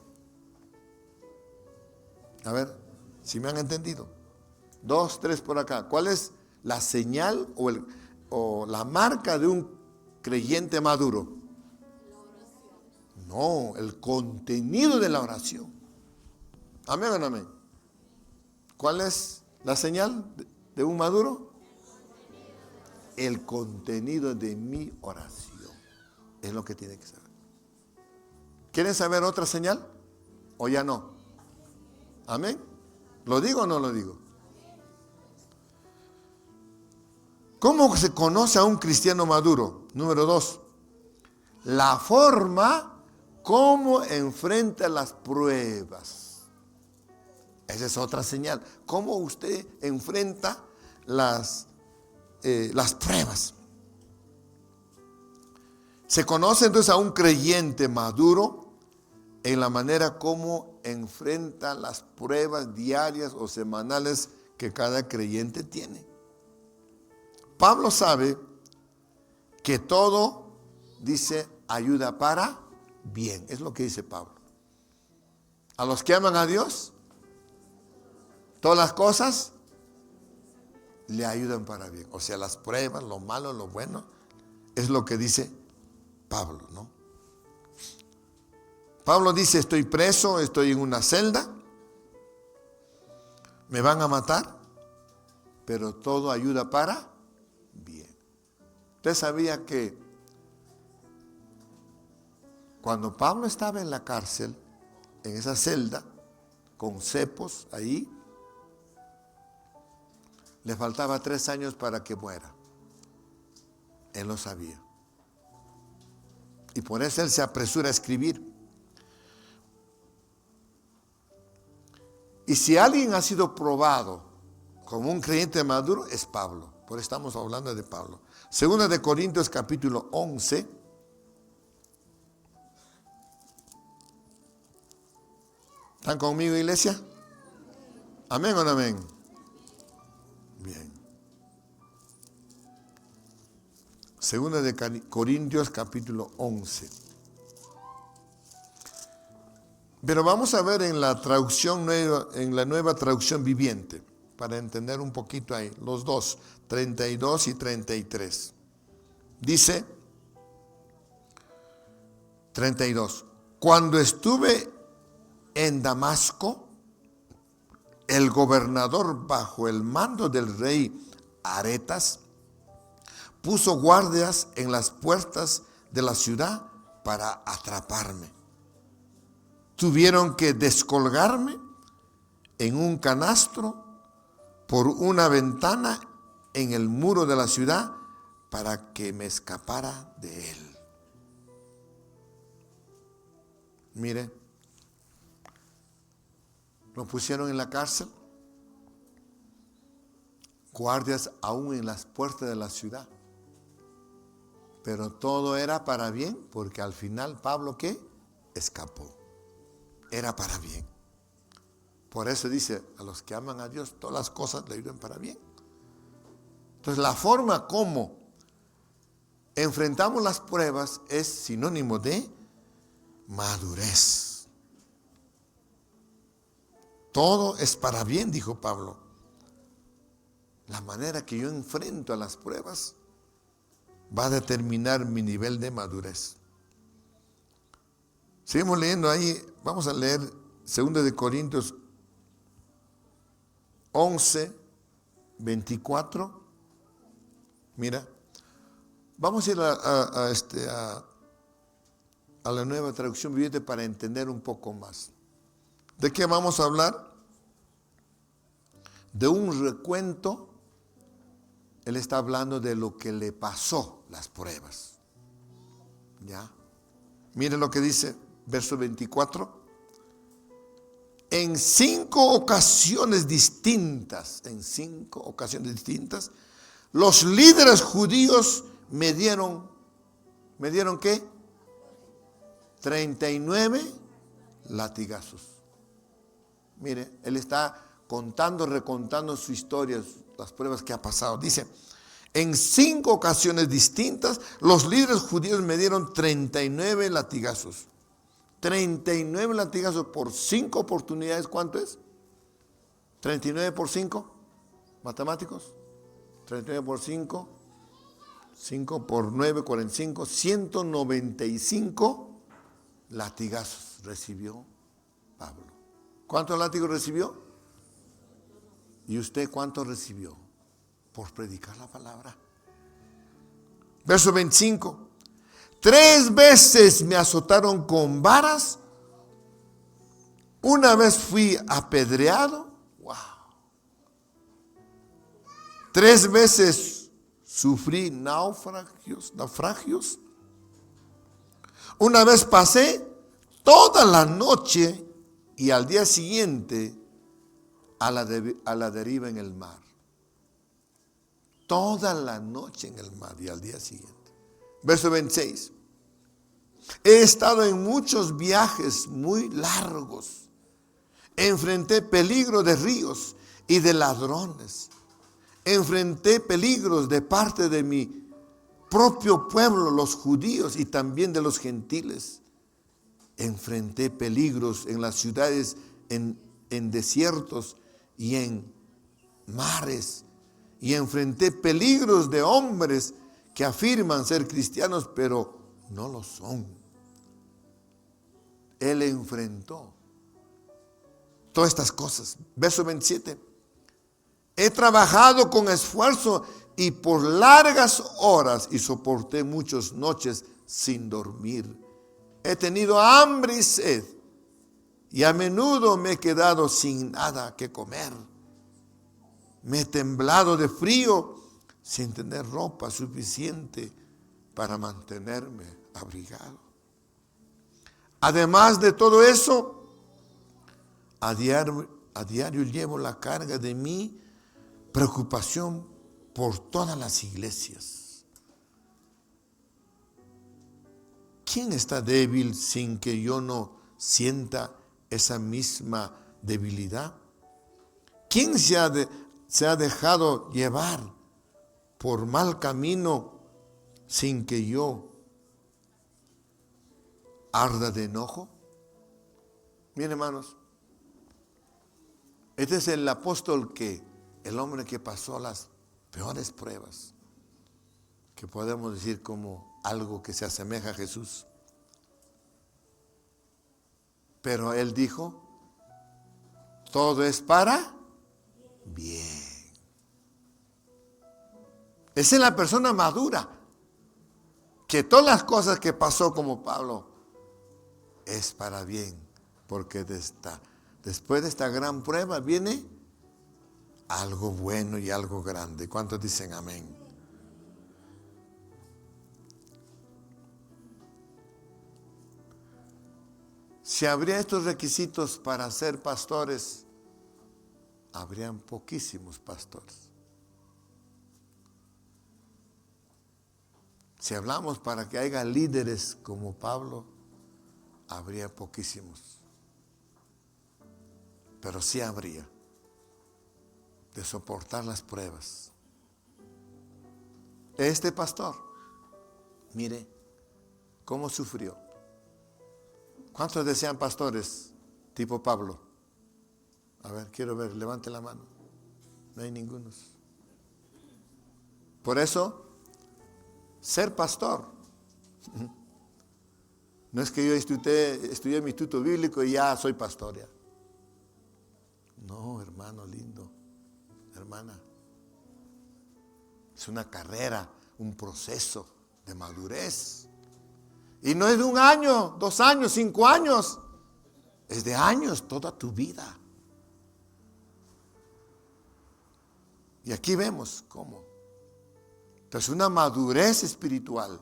Speaker 2: A ver, si me han entendido. 2, 3 por acá. ¿Cuál es la señal o la marca de un creyente maduro? No, el contenido de la oración. Amén o no amén. ¿Cuál es la señal de un maduro? El contenido de mi oración. Es lo que tiene que saber. ¿Quieren saber otra señal? ¿O ya no? Amén. ¿Lo digo o no lo digo? ¿Cómo se conoce a un cristiano maduro? Número 2. La forma como enfrenta las pruebas. Esa es otra señal. ¿Cómo usted enfrenta las pruebas? Se conoce entonces a un creyente maduro en la manera como enfrenta las pruebas diarias o semanales que cada creyente tiene. Pablo sabe que todo, dice, ayuda para bien. Es lo que dice Pablo. A los que aman a Dios, todas las cosas le ayudan para bien. O sea, las pruebas, lo malo, lo bueno, es lo que dice Pablo, ¿no? Pablo dice, estoy preso, estoy en una celda, me van a matar, pero todo ayuda para bien. Usted sabía que cuando Pablo estaba en la cárcel, en esa celda, con cepos ahí, le faltaba 3 años para que muera. Él lo sabía. Y por eso él se apresura a escribir. Y si alguien ha sido probado como un creyente maduro, es Pablo. Por eso estamos hablando de Pablo. Segunda de Corintios capítulo 11. ¿Están conmigo, iglesia? ¿Amén o no amén? Bien. Segunda de Corintios capítulo 11. Pero vamos a ver en la traducción nueva, en la nueva traducción viviente, para entender un poquito ahí, los dos, 32 y 33. Dice 32. Cuando estuve en Damasco, el gobernador bajo el mando del rey Aretas puso guardias en las puertas de la ciudad para atraparme. Tuvieron que descolgarme en un canastro por una ventana en el muro de la ciudad para que me escapara de él. Mire, lo pusieron en la cárcel, guardias aún en las puertas de la ciudad. Pero todo era para bien, porque al final Pablo, ¿qué? Escapó. Era para bien. Por eso dice, a los que aman a Dios, todas las cosas le ayudan para bien. Entonces, la forma como enfrentamos las pruebas es sinónimo de madurez. Todo es para bien, dijo Pablo. La manera que yo enfrento a las pruebas va a determinar mi nivel de madurez. Seguimos leyendo ahí, vamos a leer 2 de Corintios 11, 24. Mira, vamos a ir a la Nueva Traducción Viviente para entender un poco más. ¿De qué vamos a hablar? De un recuento. Él está hablando de lo que le pasó, las pruebas. ¿Ya? Mire lo que dice, verso 24. En 5 ocasiones distintas, los líderes judíos me dieron ¿qué? 39 latigazos. Mire, él está recontando su historia, las pruebas que ha pasado. Dice, en 5 ocasiones distintas, los líderes judíos me dieron 39 latigazos. 39 latigazos por 5 oportunidades, ¿cuánto es? 39 por 5, matemáticos. 39 por 5, 5 por 9, 45, 195 latigazos recibió Pablo. ¿Cuántos látigos recibió? ¿Y usted cuánto recibió? Por predicar la palabra. Verso 25. 3 veces me azotaron con varas. Una vez fui apedreado. Wow. 3 veces sufrí naufragios. Una vez pasé toda la noche y al día siguiente a la deriva en el mar. Toda la noche en el mar y al día siguiente. Verso 26. He estado en muchos viajes muy largos. Enfrenté peligro de ríos y de ladrones. Enfrenté peligros de parte de mi propio pueblo, los judíos, y también de los gentiles. Enfrenté peligros en las ciudades, en desiertos y en mares. Y enfrenté peligros de hombres que afirman ser cristianos, pero no lo son. Él enfrentó todas estas cosas. Verso 27. He trabajado con esfuerzo y por largas horas y soporté muchas noches sin dormir. He tenido hambre y sed y a menudo me he quedado sin nada que comer. Me he temblado de frío sin tener ropa suficiente para mantenerme abrigado. Además de todo eso, a diario llevo la carga de mi preocupación por todas las iglesias. ¿Quién está débil sin que yo no sienta esa misma debilidad? ¿Quién se ha dejado llevar por mal camino sin que yo arda de enojo? Miren, hermanos, este es el apóstol el hombre que pasó las peores pruebas, que podemos decir como algo que se asemeja a Jesús. Pero él dijo, todo es para bien. Esa es la persona madura, que todas las cosas que pasó como Pablo es para bien, porque después de esta gran prueba viene algo bueno y algo grande. ¿Cuántos dicen amén? Si habría estos requisitos para ser pastores, habrían poquísimos pastores. Si hablamos para que haya líderes como Pablo, habría poquísimos. pero sí habría de soportar las pruebas. Este pastor, mire cómo sufrió. ¿Cuántos desean pastores tipo Pablo? A ver, quiero ver, levante la mano. No hay ninguno. Por eso, ser pastor no es que yo estudié mi instituto bíblico y ya soy pastor ya. No, hermano lindo, hermana. Es una carrera, un proceso de madurez. Y no es de 1 año, 2 años, 5 años. Es de años, toda tu vida. Y aquí vemos cómo. Entonces, una madurez espiritual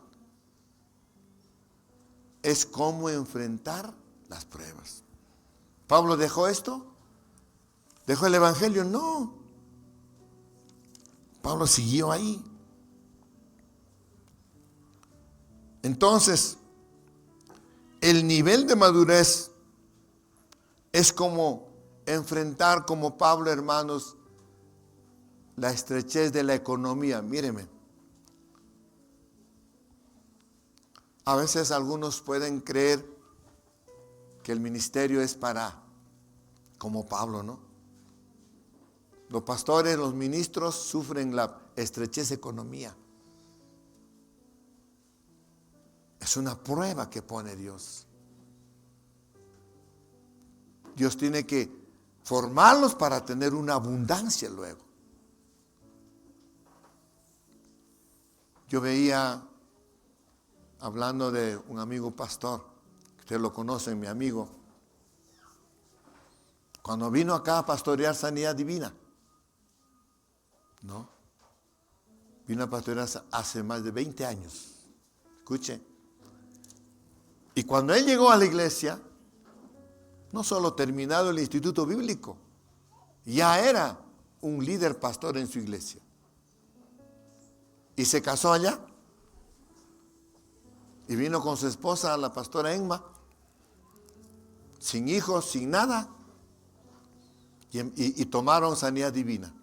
Speaker 2: es cómo enfrentar las pruebas. ¿Pablo dejó esto? ¿Dejó el evangelio? No. Pablo siguió ahí. Entonces, el nivel de madurez es como enfrentar, como Pablo, hermanos, la estrechez de la economía. Míreme. A veces algunos pueden creer que el ministerio es para, como Pablo, ¿no? Los pastores, los ministros sufren la estrechez de economía. Es una prueba que pone Dios. Dios tiene que formarlos para tener una abundancia luego. Yo veía, hablando de un amigo pastor, que ustedes lo conocen, mi amigo, cuando vino acá a pastorear Sanidad Divina, ¿no? Vino a pastorear hace más de 20 años. Escuchen. Y cuando él llegó a la iglesia, no solo terminado el instituto bíblico, ya era un líder pastor en su iglesia. Y se casó allá. Y vino con su esposa, la pastora Emma, sin hijos, sin nada. Y tomaron Sanidad Divina.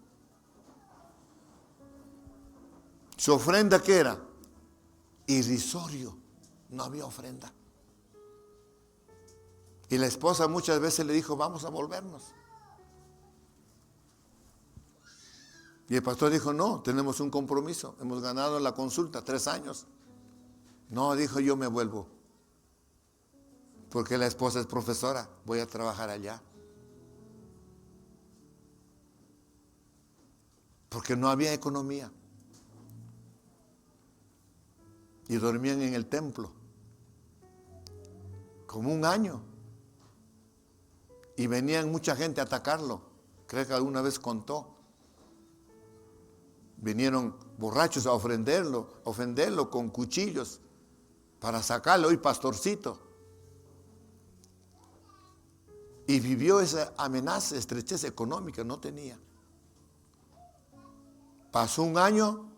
Speaker 2: Su ofrenda, ¿qué era? Irrisorio. No había ofrenda. Y la esposa muchas veces le dijo, vamos a volvernos. Y el pastor dijo, no, tenemos un compromiso. Hemos ganado la consulta 3 años. No, dijo, yo me vuelvo. Porque la esposa es profesora, voy a trabajar allá. Porque no había economía. Y dormían en el templo. Como 1 año. Y venían mucha gente a atacarlo. Creo que alguna vez contó. Vinieron borrachos a ofenderlo con cuchillos para sacarlo. Y pastorcito. Y vivió esa amenaza, estrechez económica, no tenía. Pasó 1 año,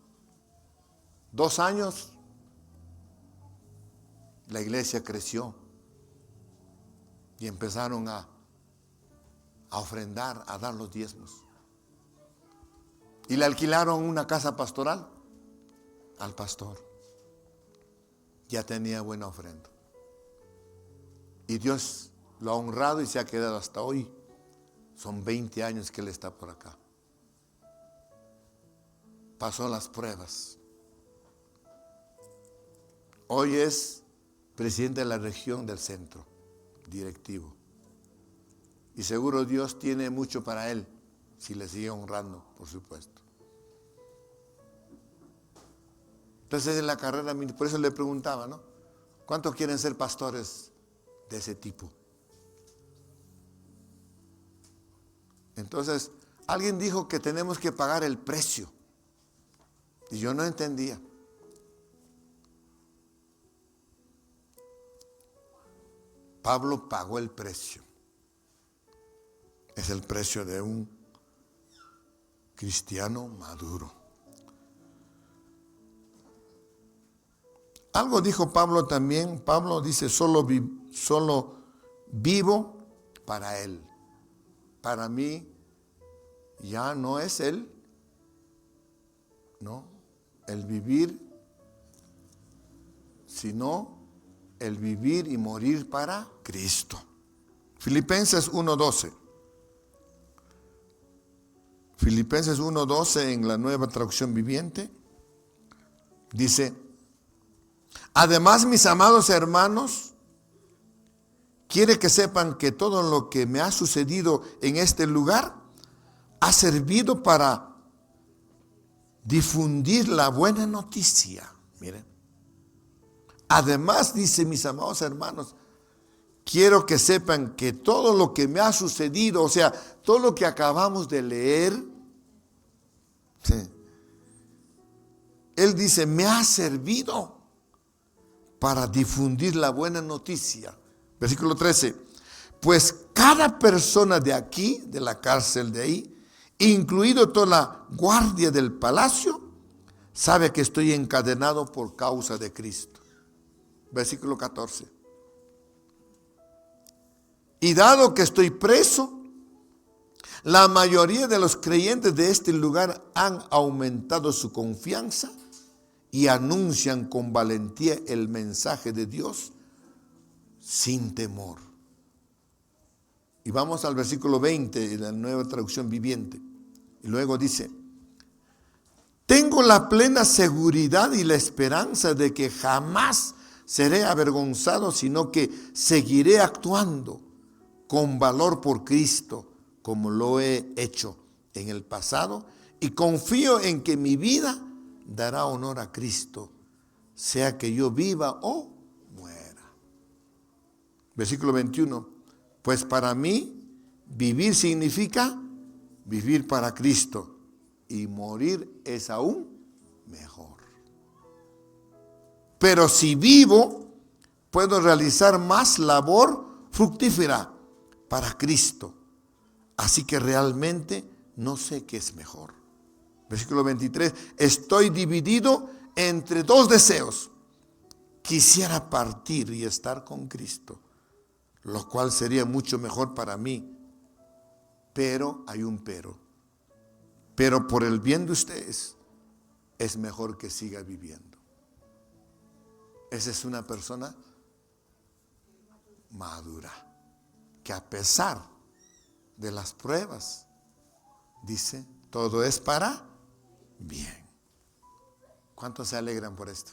Speaker 2: 2 años, la iglesia creció y empezaron a ofrendar, a dar los diezmos. Y le alquilaron una casa pastoral al pastor. Ya tenía buena ofrenda. Y Dios lo ha honrado y se ha quedado hasta hoy. Son 20 años que él está por acá. Pasó las pruebas. Hoy es presidente de la región del centro, directivo. Y seguro Dios tiene mucho para él, si le sigue honrando, por supuesto. Entonces en la carrera, por eso le preguntaba, ¿no? ¿Cuántos quieren ser pastores de ese tipo? Entonces, alguien dijo que tenemos que pagar el precio. Y yo no entendía. Pablo pagó el precio. Es el precio de un cristiano maduro. Algo dijo Pablo también. Pablo dice, solo vivo para él. para mí ya no es el vivir, sino el vivir y morir para Cristo. Filipenses 1:12. Filipenses 1:12 en la Nueva Traducción Viviente dice: además, mis amados hermanos, quiere que sepan que todo lo que me ha sucedido en este lugar ha servido para difundir la buena noticia. Miren. Además, dice, mis amados hermanos, quiero que sepan que todo lo que me ha sucedido, o sea, todo lo que acabamos de leer, sí, él dice, me ha servido para difundir la buena noticia. Versículo 13. Pues cada persona de aquí, de la cárcel de ahí, incluido toda la guardia del palacio, sabe que estoy encadenado por causa de Cristo. Versículo 14. Y dado que estoy preso, la mayoría de los creyentes de este lugar han aumentado su confianza y anuncian con valentía el mensaje de Dios sin temor. Y vamos al versículo 20 de la Nueva Traducción Viviente. Y luego dice: tengo la plena seguridad y la esperanza de que jamás seré avergonzado, sino que seguiré actuando con valor por Cristo, como lo he hecho en el pasado, y confío en que mi vida dará honor a Cristo, sea que yo viva o muera. Versículo 21. Pues para mí vivir significa vivir para Cristo, y morir es aún mejor. Pero si vivo, puedo realizar más labor fructífera para Cristo. Así que realmente no sé qué es mejor. Versículo 23. Estoy dividido entre dos deseos. Quisiera partir y estar con Cristo, lo cual sería mucho mejor para mí. Pero hay un pero. Pero por el bien de ustedes, es mejor que siga viviendo. Esa es una persona madura, que a pesar de las pruebas, dice, todo es para bien. ¿Cuántos se alegran por esto?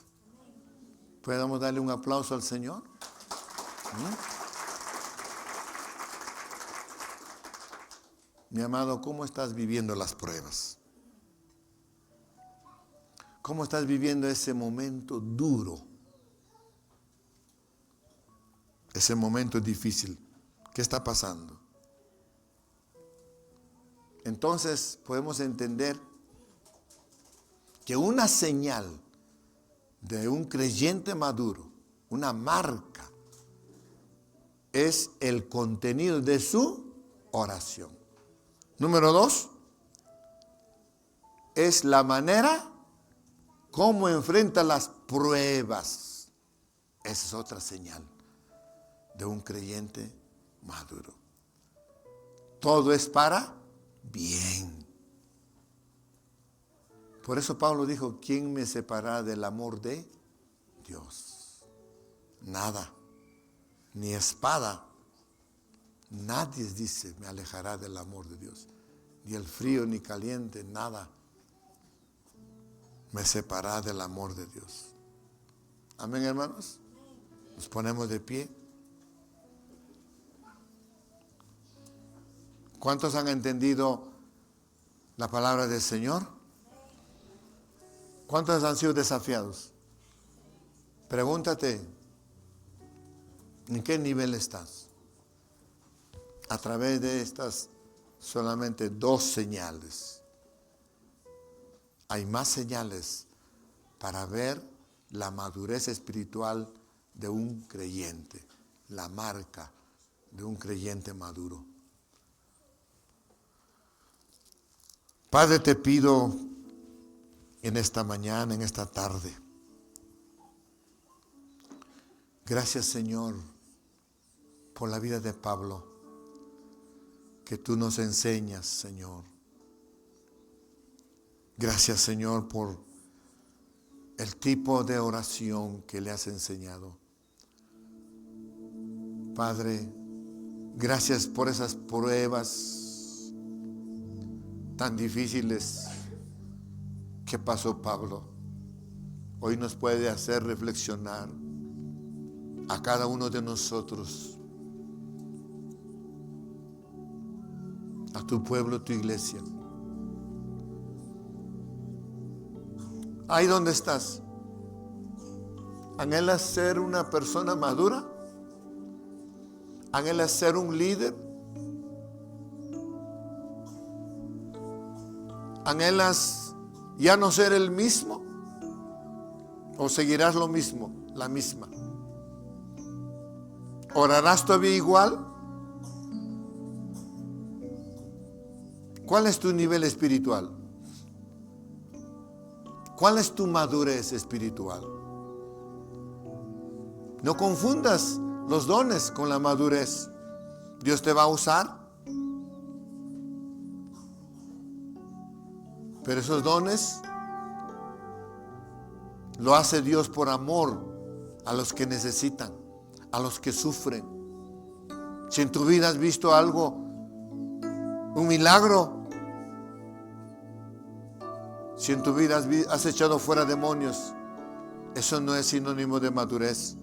Speaker 2: ¿Podemos darle un aplauso al Señor? Mi amado, ¿cómo estás viviendo las pruebas? ¿Cómo estás viviendo ese momento duro? Ese momento difícil. ¿Qué está pasando? Entonces podemos entender que una señal de un creyente maduro, una marca, es el contenido de su oración. Número 2, es la manera como enfrenta las pruebas. Esa es otra señal de un creyente maduro. Todo es para bien. Por eso Pablo dijo, ¿quién me separará del amor de Dios? Nada, ni espada. Nadie, dice, me alejará del amor de Dios. Ni el frío ni caliente, nada me separará del amor de Dios. Amén, hermanos. Nos ponemos de pie. ¿Cuántos han entendido la palabra del Señor? ¿Cuántos han sido desafiados? Pregúntate, ¿en qué nivel estás? A través de estas solamente 2 señales. Hay más señales para ver la madurez espiritual de un creyente, la marca de un creyente maduro. Padre, te pido en esta mañana, en esta tarde, gracias, Señor, por la vida de Pablo, que tú nos enseñas, Señor. Gracias, Señor, por el tipo de oración que le has enseñado. Padre, gracias por esas pruebas tan difíciles que pasó Pablo. Hoy nos puede hacer reflexionar a cada uno de nosotros, a tu pueblo, tu iglesia. Ahí donde estás, ¿anhelas ser una persona madura? ¿Anhelas ser un líder? ¿Anhelas ya no ser el mismo? ¿O seguirás lo mismo, la misma? ¿Orarás todavía igual? ¿Cuál es tu nivel espiritual? ¿Cuál es tu madurez espiritual? No confundas los dones con la madurez. Dios te va a usar, pero esos dones lo hace Dios por amor a los que necesitan, a los que sufren. Si en tu vida has visto algo, un milagro, si en tu vida has echado fuera demonios, eso no es sinónimo de madurez.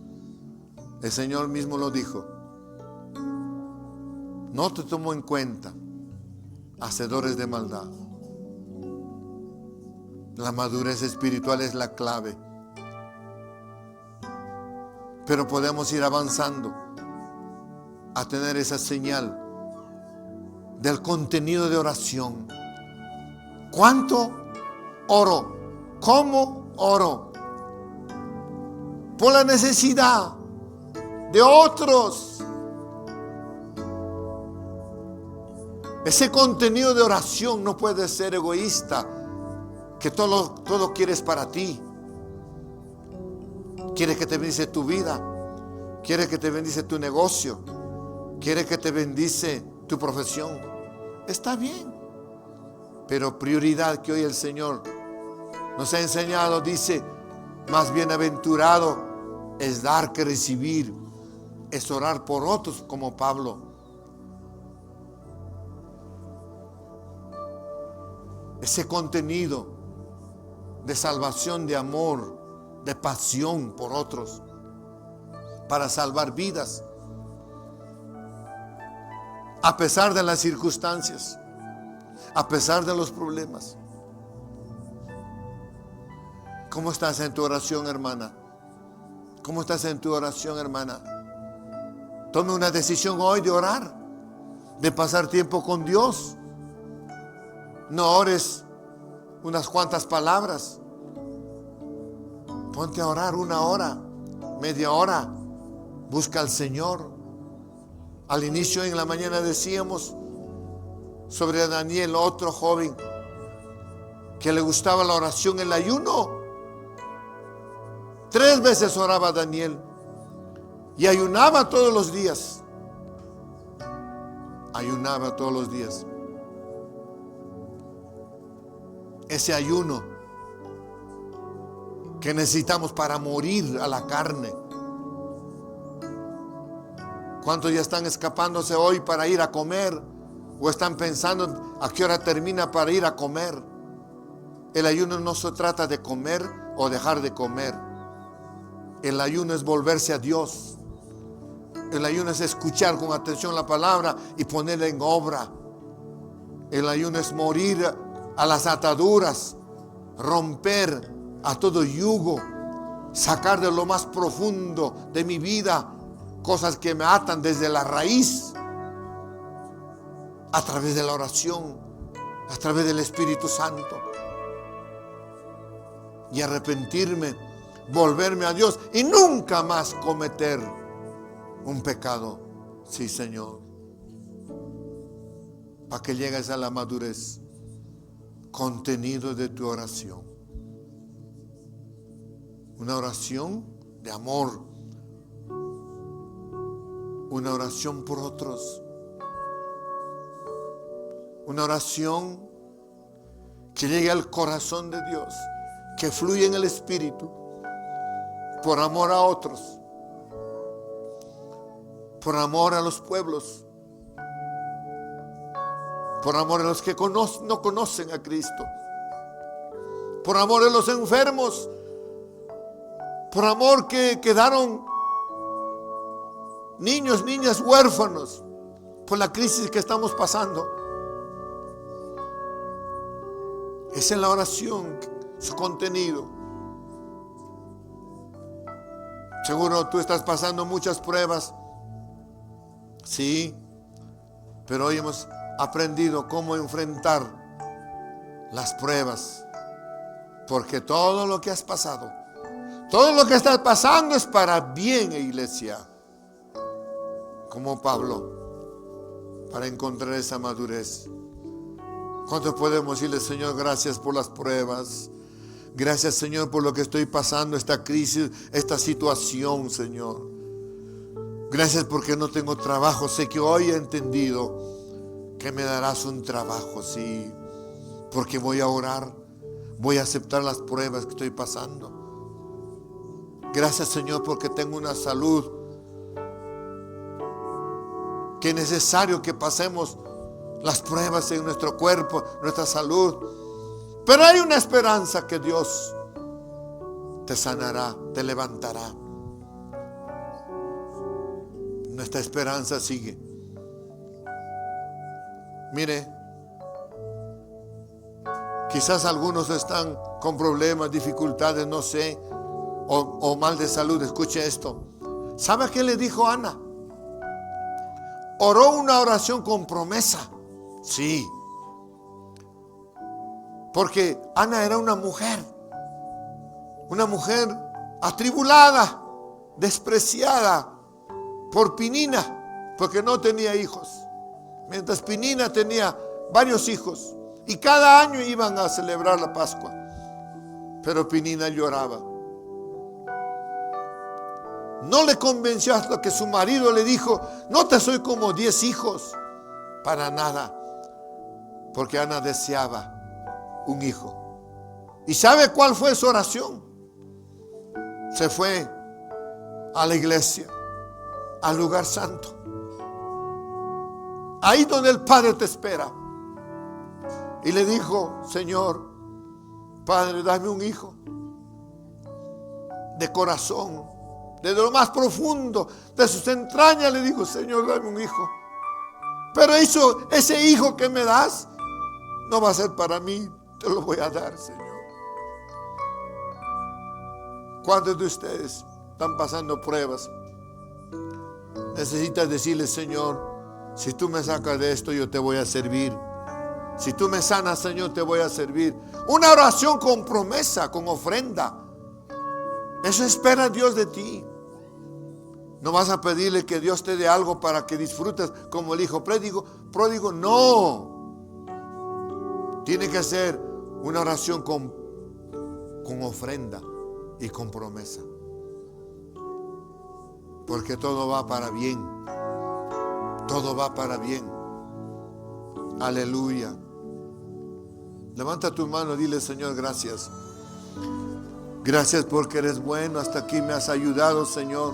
Speaker 2: El Señor mismo lo dijo. No te tomo en cuenta hacedores de maldad. La madurez espiritual es la clave. Pero podemos ir avanzando a tener esa señal del contenido de oración. ¿Cuánto oro? ¿Cómo oro? Por la necesidad de otros. Ese contenido de oración no puede ser egoísta, que todo quieres para ti. Quieres que te bendice tu vida, quieres que te bendice tu negocio, quieres que te bendice tu profesión. Está bien, pero prioridad que hoy el Señor nos ha enseñado, dice: más bienaventurado es dar que recibir, es orar por otros como Pablo. Ese contenido de salvación, de amor, de pasión por otros, para salvar vidas, a pesar de las circunstancias, a pesar de los problemas. ¿Cómo estás en tu oración, hermana? ¿Cómo estás en tu oración, hermana? Tome una decisión hoy de orar, de pasar tiempo con Dios. No ores unas cuantas palabras. Ponte a orar 1 hora, media hora. Busca al Señor. Al inicio en la mañana decíamos sobre Daniel, otro joven que le gustaba la oración, el ayuno. 3 veces oraba Daniel y ayunaba todos los días. Ayunaba todos los días. Ese ayuno que necesitamos para morir a la carne. ¿Cuántos ya están escapándose hoy para ir a comer? ¿O están pensando a qué hora termina para ir a comer? El ayuno no se trata de comer o dejar de comer. El ayuno es volverse a Dios. El ayuno es escuchar con atención la palabra y ponerla en obra. El ayuno es morir a las ataduras, romper a todo yugo, sacar de lo más profundo de mi vida cosas que me atan desde la raíz, a través de la oración, a través del Espíritu Santo, y arrepentirme, volverme a Dios y nunca más cometer un pecado. Sí, Señor, para que llegues a la madurez. Contenido de tu oración. Una oración de amor. Una oración por otros. una oración que llegue al corazón de Dios, que fluye en el Espíritu, por amor a otros, por amor a los pueblos, por amor a los que no conocen a Cristo, por amor a los enfermos, por amor que quedaron niños, niñas huérfanos por la crisis que estamos pasando. Es en la oración su contenido. Seguro tú estás pasando muchas pruebas, sí, pero hoy hemos aprendido cómo enfrentar las pruebas, porque todo lo que has pasado, todo lo que estás pasando es para bien, iglesia, como Pablo, para encontrar esa madurez. ¿Cuántos podemos decirle, Señor, gracias por las pruebas? Gracias, Señor, por lo que estoy pasando, esta crisis, esta situación, Señor. Gracias porque no tengo trabajo. Sé que hoy he entendido que me darás un trabajo, sí. Porque voy a orar, voy a aceptar las pruebas que estoy pasando. Gracias, Señor, porque tengo una salud. Que es necesario que pasemos las pruebas en nuestro cuerpo, nuestra salud. Pero hay una esperanza que Dios te sanará, te levantará. Nuestra esperanza sigue. Mire, quizás algunos están con problemas, dificultades, no sé, o mal de salud. Escuche esto. ¿Sabe qué le dijo Ana? Oró una oración con promesa. Sí. Porque Ana era una mujer atribulada, despreciada por Penina, porque no tenía hijos. Mientras Penina tenía varios hijos y cada año iban a celebrar la Pascua. Pero Penina lloraba. No le convenció hasta que su marido le dijo: no te soy como 10 hijos. Para nada. Porque Ana deseaba un hijo. ¿Y sabe cuál fue su oración? Se fue a la iglesia, al lugar santo, ahí donde el Padre te espera, y le dijo: Señor, Padre, dame un hijo. De corazón, desde lo más profundo de sus entrañas le dijo: Señor, dame un hijo. Pero ese hijo que me das no va a ser para mí, te lo voy a dar, Señor. ¿Cuántos de ustedes están pasando pruebas? Necesitas decirle: Señor, si tú me sacas de esto, yo te voy a servir. Si tú me sanas, Señor, te voy a servir. Una oración con promesa, con ofrenda. Eso espera Dios de ti. No vas a pedirle que Dios te dé algo para que disfrutes como el hijo pródigo. No. Tiene que ser una oración con ofrenda y con promesa. Porque todo va para bien. Todo va para bien. Aleluya. Levanta tu mano y dile: Señor, gracias. Gracias porque eres bueno. Hasta aquí me has ayudado, Señor.